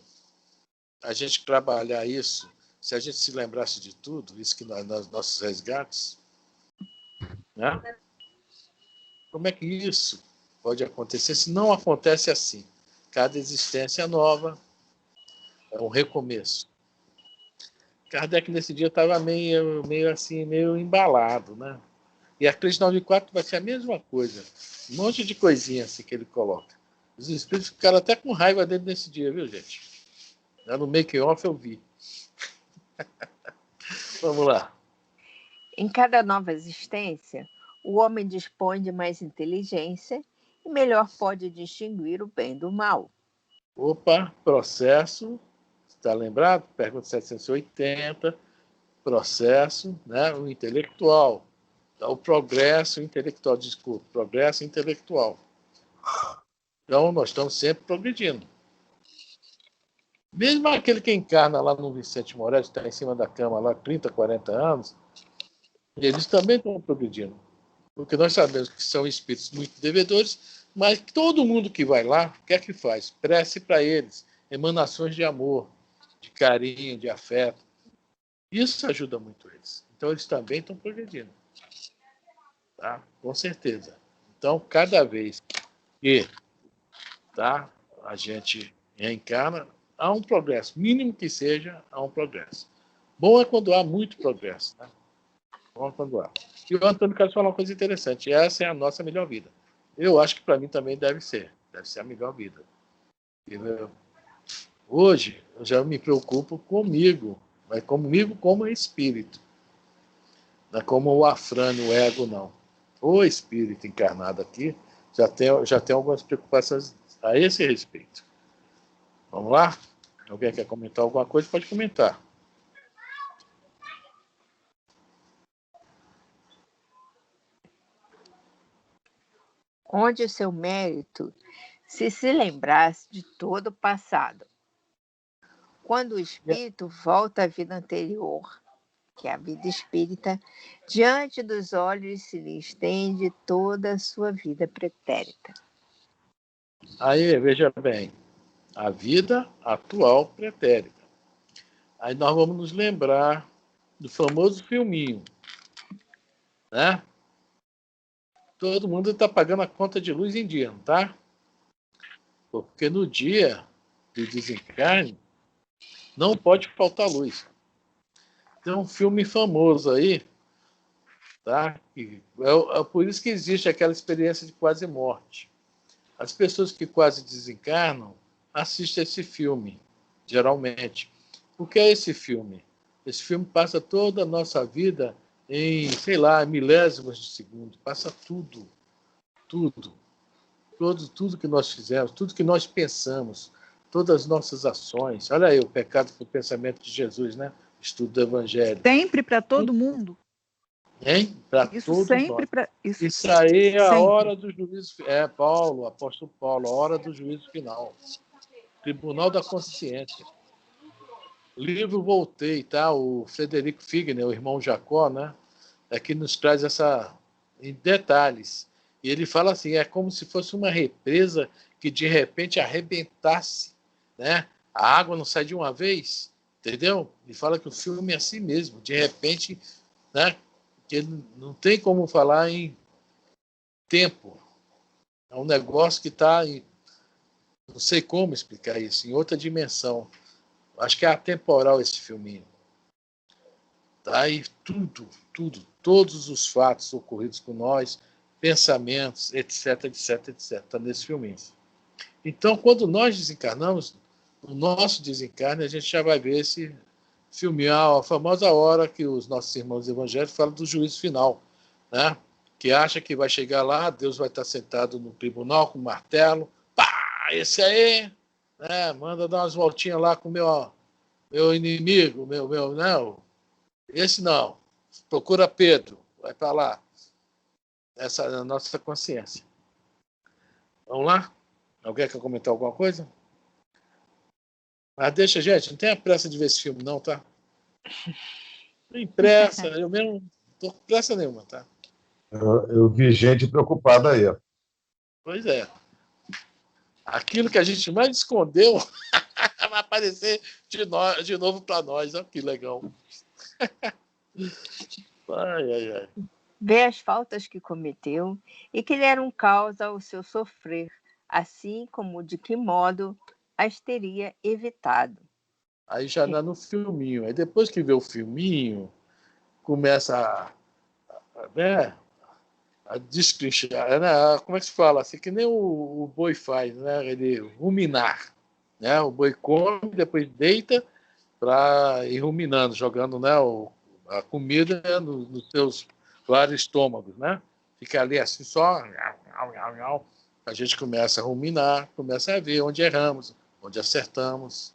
a gente trabalhar isso se a gente se lembrasse de tudo, isso que nossos resgates? Né? Como é que isso pode acontecer se não acontece assim? Cada existência nova é um recomeço. Kardec nesse dia estava meio assim, meio embalado, né? E a 394 vai ser a mesma coisa. Um monte de coisinha assim que ele coloca. Os espíritos ficaram até com raiva dele nesse dia, viu, gente? Lá no making-off eu vi. Vamos lá. Em cada nova existência, o homem dispõe de mais inteligência e melhor pode distinguir o bem do mal. Opa, processo. Está lembrado? Pergunta 780. Processo, né? O intelectual. O progresso intelectual, desculpa. Progresso intelectual. Então, nós estamos sempre progredindo. Mesmo aquele que encarna lá no Vicente Moretti, está em cima da cama lá 30, 40 anos, eles também estão progredindo. Porque nós sabemos que são espíritos muito devedores, mas todo mundo que vai lá, o que é que faz? Prece para eles, emanações de amor, de carinho, de afeto. Isso ajuda muito eles. Então, eles também estão progredindo. Tá? Com certeza. Então, cada vez que a gente reencarna, há um progresso. Mínimo que seja, há um progresso. Bom é quando há muito progresso. Tá? Bom é quando há. E o Antônio quer falar uma coisa interessante. Essa é a nossa melhor vida. Eu acho que para mim também deve ser. Deve ser a melhor vida. Hoje, eu já me preocupo comigo. Mas comigo como espírito. Não é como o afrânio, o ego, não. O espírito encarnado aqui já tem algumas preocupações a esse respeito. Vamos lá? Alguém quer comentar alguma coisa? Pode comentar. Onde o seu mérito se lembrasse de todo o passado. Quando o espírito volta à vida anterior, que é a vida espírita, diante dos olhos se lhe estende toda a sua vida pretérita. Aí, veja bem, a vida atual pretérita. Aí nós vamos nos lembrar do famoso filminho, né? Todo mundo está pagando a conta de luz em dia, não tá? Porque no dia do desencarne não pode faltar luz. Tem um filme famoso aí, tá? É por isso que existe aquela experiência de quase morte. As pessoas que quase desencarnam assistem esse filme, geralmente. O que é esse filme? Esse filme passa toda a nossa vida em, sei lá, milésimos de segundo. Passa tudo, tudo. Tudo que nós fizemos, tudo que nós pensamos, todas as nossas ações. Olha aí, o pecado do pensamento de Jesus, né? Estudo do Evangelho. Sempre para todo mundo. Hein? Para todos sempre nós. isso. Isso aí é a sempre. hora do juízo. Paulo, apóstolo Paulo, a hora do juízo final. Tribunal da Consciência. Livro Voltei, tá? O Frederico Figner, o irmão Jacó, né? Aqui nos traz essa em detalhes. E ele fala assim, é como se fosse uma represa que de repente arrebentasse, né? A água não sai de uma vez, entendeu? Ele fala que o filme é assim mesmo, de repente, né? Que ele não tem como falar em tempo. É um negócio que está em... Não sei como explicar isso, em outra dimensão. Acho que é atemporal esse filminho. Tá? E tudo, todos os fatos ocorridos com nós, pensamentos, etc, etc, etc, está nesse filminho. Então, quando nós desencarnamos, no nosso desencarne, a gente já vai ver esse filminho, a famosa hora que os nossos irmãos evangélicos falam do juízo final, né? Que acha que vai chegar lá, Deus vai estar sentado no tribunal com o martelo, pá, esse aí, né? Manda dar umas voltinhas lá com o meu inimigo, não, esse não, procura Pedro, vai para lá. Essa é a nossa consciência. Vamos lá? Alguém quer comentar alguma coisa? Mas deixa, gente, não tenha pressa de ver esse filme, não, tá? Não tem pressa, eu mesmo não tô com pressa nenhuma, tá? Eu vi gente preocupada aí. Pois é. Aquilo que a gente mais escondeu vai aparecer de novo para nós. Olha que legal. Ai. Vê as faltas que cometeu e que deram causa ao seu sofrer, assim como de que modo as teria evitado. Aí já dá no filminho. Aí depois que vê o filminho, começa né, a destrinchar. Né, como é que se fala? Assim, que nem o boi faz, né? Ele ruminar. Né? O boi come, depois deita para ir ruminando, jogando, né, a comida nos seus vários estômagos, né? Fica ali assim só, a gente começa a ruminar, começa a ver onde erramos, onde acertamos,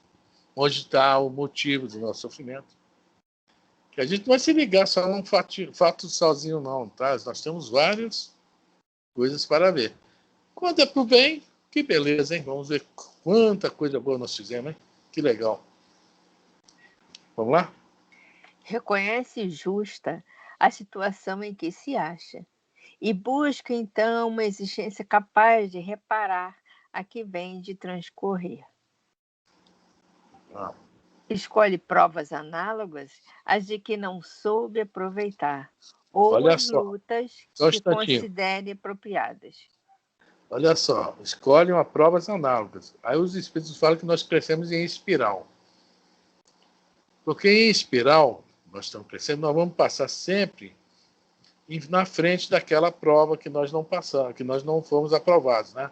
onde está o motivo do nosso sofrimento. Que a gente não vai se ligar só num fato sozinho, não, tá? Nós temos várias coisas para ver. Quando é para o bem, que beleza, hein? Vamos ver quanta coisa boa nós fizemos, hein? Que legal. Vamos lá? Reconhece justa a situação em que se acha e busca, então, uma existência capaz de reparar a que vem de transcorrer. Escolhe provas análogas às de que não soube aproveitar, ou Olha as só, lutas só um que instantinho. considere apropriadas. Olha só, escolhe uma provas análogas. Aí os espíritos falam que nós crescemos em espiral. Porque em espiral, nós estamos crescendo, nós vamos passar sempre na frente daquela prova que nós não passamos, que nós não fomos aprovados, né?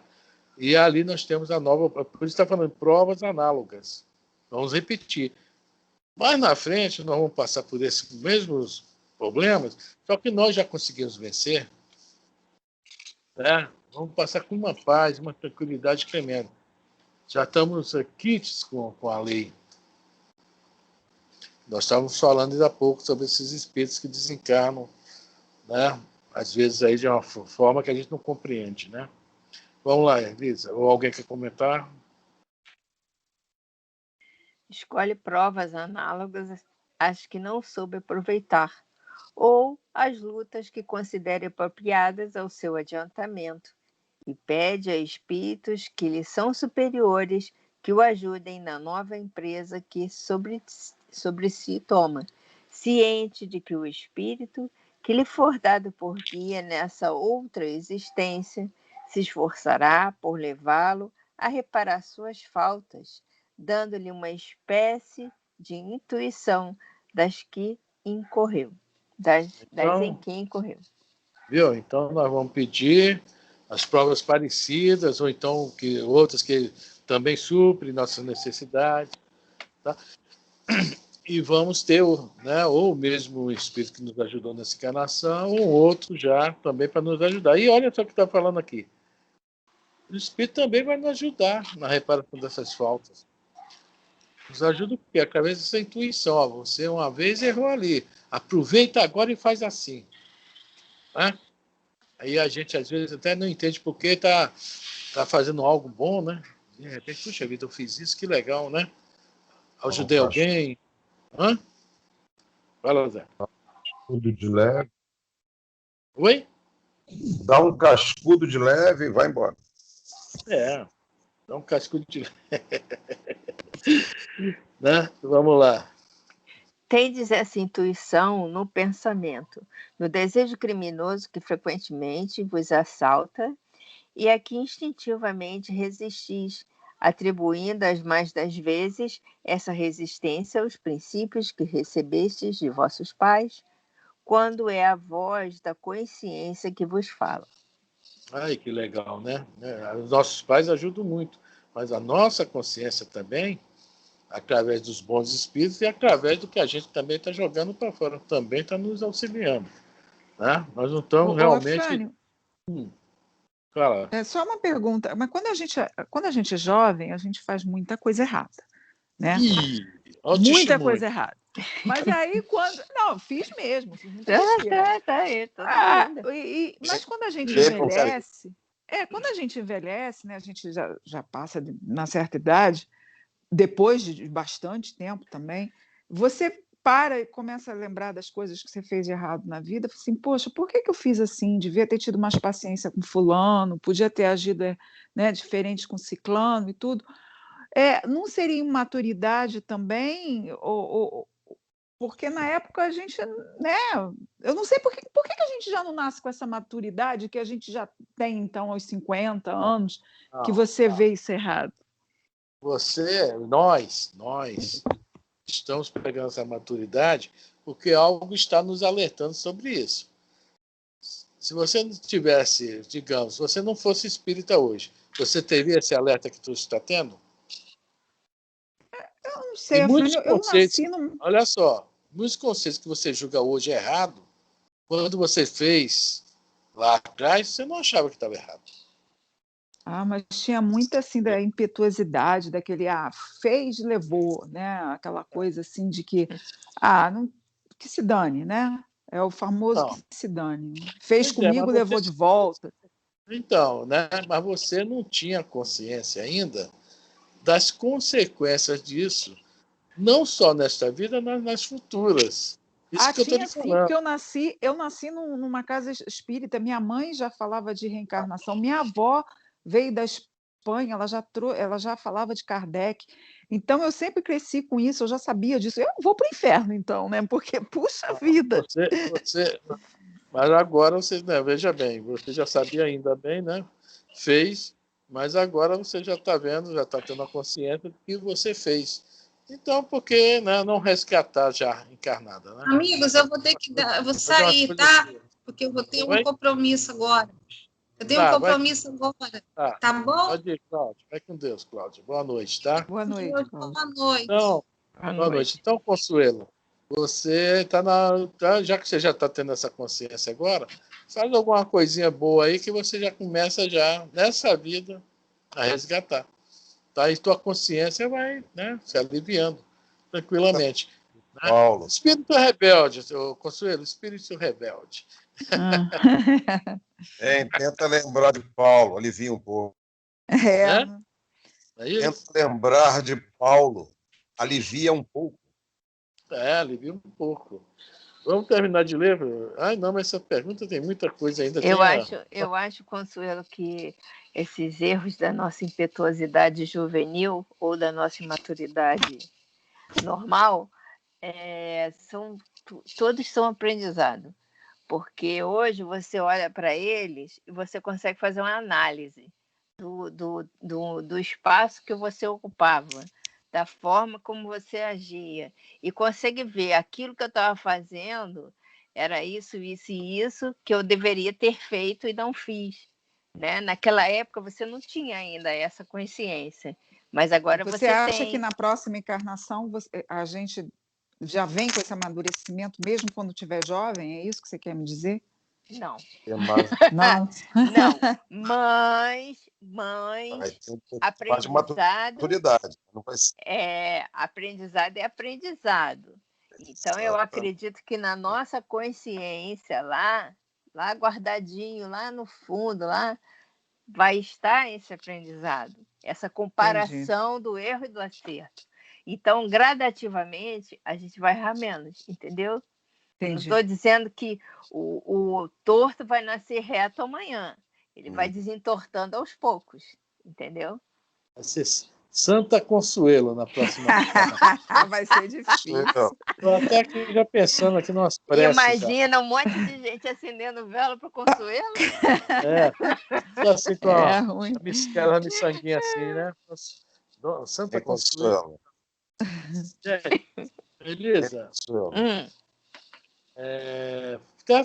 E ali nós temos a nova, por isso está falando de provas análogas. Vamos repetir. Mais na frente nós vamos passar por esses mesmos problemas, só que nós já conseguimos vencer, né? Vamos passar com uma paz, uma tranquilidade tremenda. Já estamos quites com a lei. Nós estávamos falando ainda há pouco sobre esses espíritos que desencarnam, né? Às vezes aí de uma forma que a gente não compreende, né? Vamos lá, Elisa. Ou alguém quer comentar? Escolhe provas análogas às que não soube aproveitar, ou as lutas que considere apropriadas ao seu adiantamento, e pede a espíritos que lhe são superiores que o ajudem na nova empresa que sobre si toma, ciente de que o espírito que lhe for dado por guia nessa outra existência se esforçará por levá-lo a reparar suas faltas, dando-lhe uma espécie de intuição das que incorreu, das em que incorreu. Viu? Então nós vamos pedir as provas parecidas, ou então que outras que também suprem nossas necessidades. Tá? e vamos ter, né, ou mesmo o espírito que nos ajudou nessa encarnação, ou outro já também para nos ajudar. E olha só o que está falando aqui. O espírito também vai nos ajudar na reparação dessas faltas. Nos ajuda porque através dessa intuição. Ó, você uma vez errou ali. Aproveita agora e faz assim. Né? Aí a gente às vezes até não entende porque está fazendo algo bom, né? De repente, puxa vida, eu fiz isso, que legal, né? Ajudei alguém. Hã? Fala, Zé. Tudo de leve. Oi? Dá um cascudo de leve e vai embora. Dá um cascudo de né? Vamos lá. Tendes essa intuição no pensamento, no desejo criminoso que frequentemente vos assalta e a que instintivamente resistis, atribuindo as mais das vezes essa resistência aos princípios que recebestes de vossos pais, quando é a voz da consciência que vos fala. Ai, que legal, né? Os nossos pais ajudam muito, mas a nossa consciência também, através dos bons espíritos e através do que a gente também está jogando para fora, também está nos auxiliando. Né? Nós não estamos realmente... Afrânio, Fala. é só uma pergunta, mas quando a gente é jovem, a gente faz muita coisa errada, né? Muita coisa errada. Mas aí quando... Não, fiz mesmo, fiz muita besteira. Mas quando a gente envelhece... quando a gente envelhece, né, a gente já passa de uma certa idade, depois de bastante tempo também, você para e começa a lembrar das coisas que você fez de errado na vida, assim, poxa, por que eu fiz assim? Devia ter tido mais paciência com fulano, podia ter agido, né, diferente com ciclano e tudo. Não seria imaturidade também? Porque na época a gente, né, eu não sei por que a gente já não nasce com essa maturidade que a gente já tem, então, aos 50 anos, que você vê isso errado. Nós estamos pegando essa maturidade porque algo está nos alertando sobre isso. Se você não tivesse, digamos, se você não fosse espírita hoje, você teria esse alerta que tu está tendo? Eu não sei, Afrânio, eu nasci no... Olha só, muitos conceitos que você julga hoje errado, quando você fez lá atrás, você não achava que estava errado. Mas tinha muito assim da impetuosidade, daquele fez, levou, né? Aquela coisa assim de que não, que se dane, né? É o famoso que se dane. Fez comigo, levou de volta. Então, né? Mas você não tinha consciência ainda das consequências disso, não só nesta vida, mas nas futuras. Isso que eu estou te falando. Sim, porque eu nasci numa casa espírita. Minha mãe já falava de reencarnação. Minha avó veio da Espanha, ela já falava de Kardec. Então, eu sempre cresci com isso, eu já sabia disso. Eu vou para o inferno, então, né? Porque, puxa vida! Mas agora você, né, veja bem, você já sabia ainda bem, né? Fez, mas agora você já está vendo, já está tendo a consciência do que você fez. Então, por que, né, não resgatar já encarnada? Né? Amigos, eu vou ter que eu vou sair, tá? Porque eu vou ter um compromisso agora. Eu tenho um compromisso agora. Tá bom? Pode ir, Cláudia. Vai com Deus, Cláudia. Boa noite, tá? Boa noite. Boa noite. Então, boa noite. Então, Consuelo, você está já que você já está tendo essa consciência agora, faz alguma coisinha boa aí que você já começa já nessa vida a resgatar. Tá? E tua consciência vai, né, se aliviando tranquilamente. Né? Paulo. Espírito rebelde, Consuelo, espírito rebelde. Tenta lembrar de Paulo, alivia um pouco. Tenta lembrar de Paulo, alivia um pouco. Alivia um pouco. Vamos terminar de ler? Não, mas essa pergunta tem muita coisa ainda. Eu acho, Consuelo, que esses erros da nossa impetuosidade juvenil ou da nossa imaturidade normal, todos são aprendizado. Porque hoje você olha para eles e você consegue fazer uma análise do espaço que você ocupava, da forma como você agia, e consegue ver aquilo que eu estava fazendo era isso, isso e isso que eu deveria ter feito e não fiz. Né? Naquela época você não tinha ainda essa consciência, mas agora você acha tem. Que na próxima encarnação a gente já vem com esse amadurecimento mesmo quando estiver jovem? É isso que você quer me dizer? Não. Não. Não, mas aprendizado não vai ser. Aprendizado é aprendizado. Então, eu acredito que na nossa consciência, lá guardadinho, lá no fundo, lá vai estar esse aprendizado, essa comparação do erro e do acerto. Então, gradativamente, a gente vai errar menos, entendeu? Não estou dizendo que o torto vai nascer reto amanhã. Ele vai desentortando aos poucos, entendeu? Vai ser Santa Consuelo na próxima. Vai ser difícil. Estou até aqui já pensando aqui nas preces. Imagina um monte de gente acendendo vela para o Consuelo. Assim com a miçanguinha assim, né? Santa Consuelo. Gente, beleza?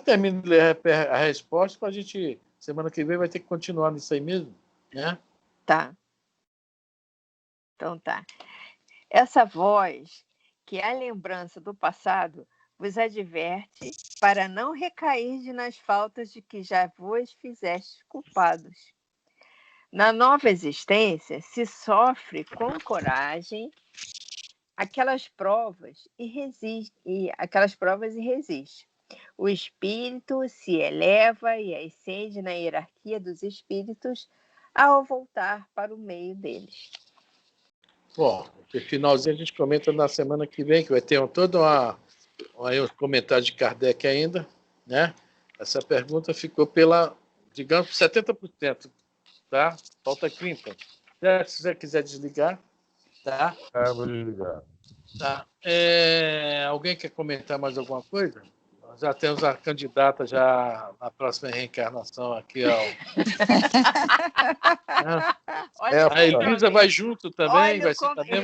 Termino de ler a resposta para a gente, semana que vem, vai ter que continuar nisso aí mesmo, né? Tá. Então tá. Essa voz, que é a lembrança do passado, vos adverte para não recair nas faltas de que já vos fizestes culpados. Na nova existência, se sofre com coragem aquelas provas e resiste. O espírito se eleva e ascende na hierarquia dos espíritos ao voltar para o meio deles. Bom, o finalzinho a gente comenta na semana que vem, que vai ter todo um comentário de Kardec ainda, né? Essa pergunta ficou digamos, 70%, tá? Falta 30%. Se você quiser desligar, tá? Vou desligar. Tá. Alguém quer comentar mais alguma coisa? Nós já temos a candidata já na próxima reencarnação aqui. A Elisa vai junto também. Olha vai ser também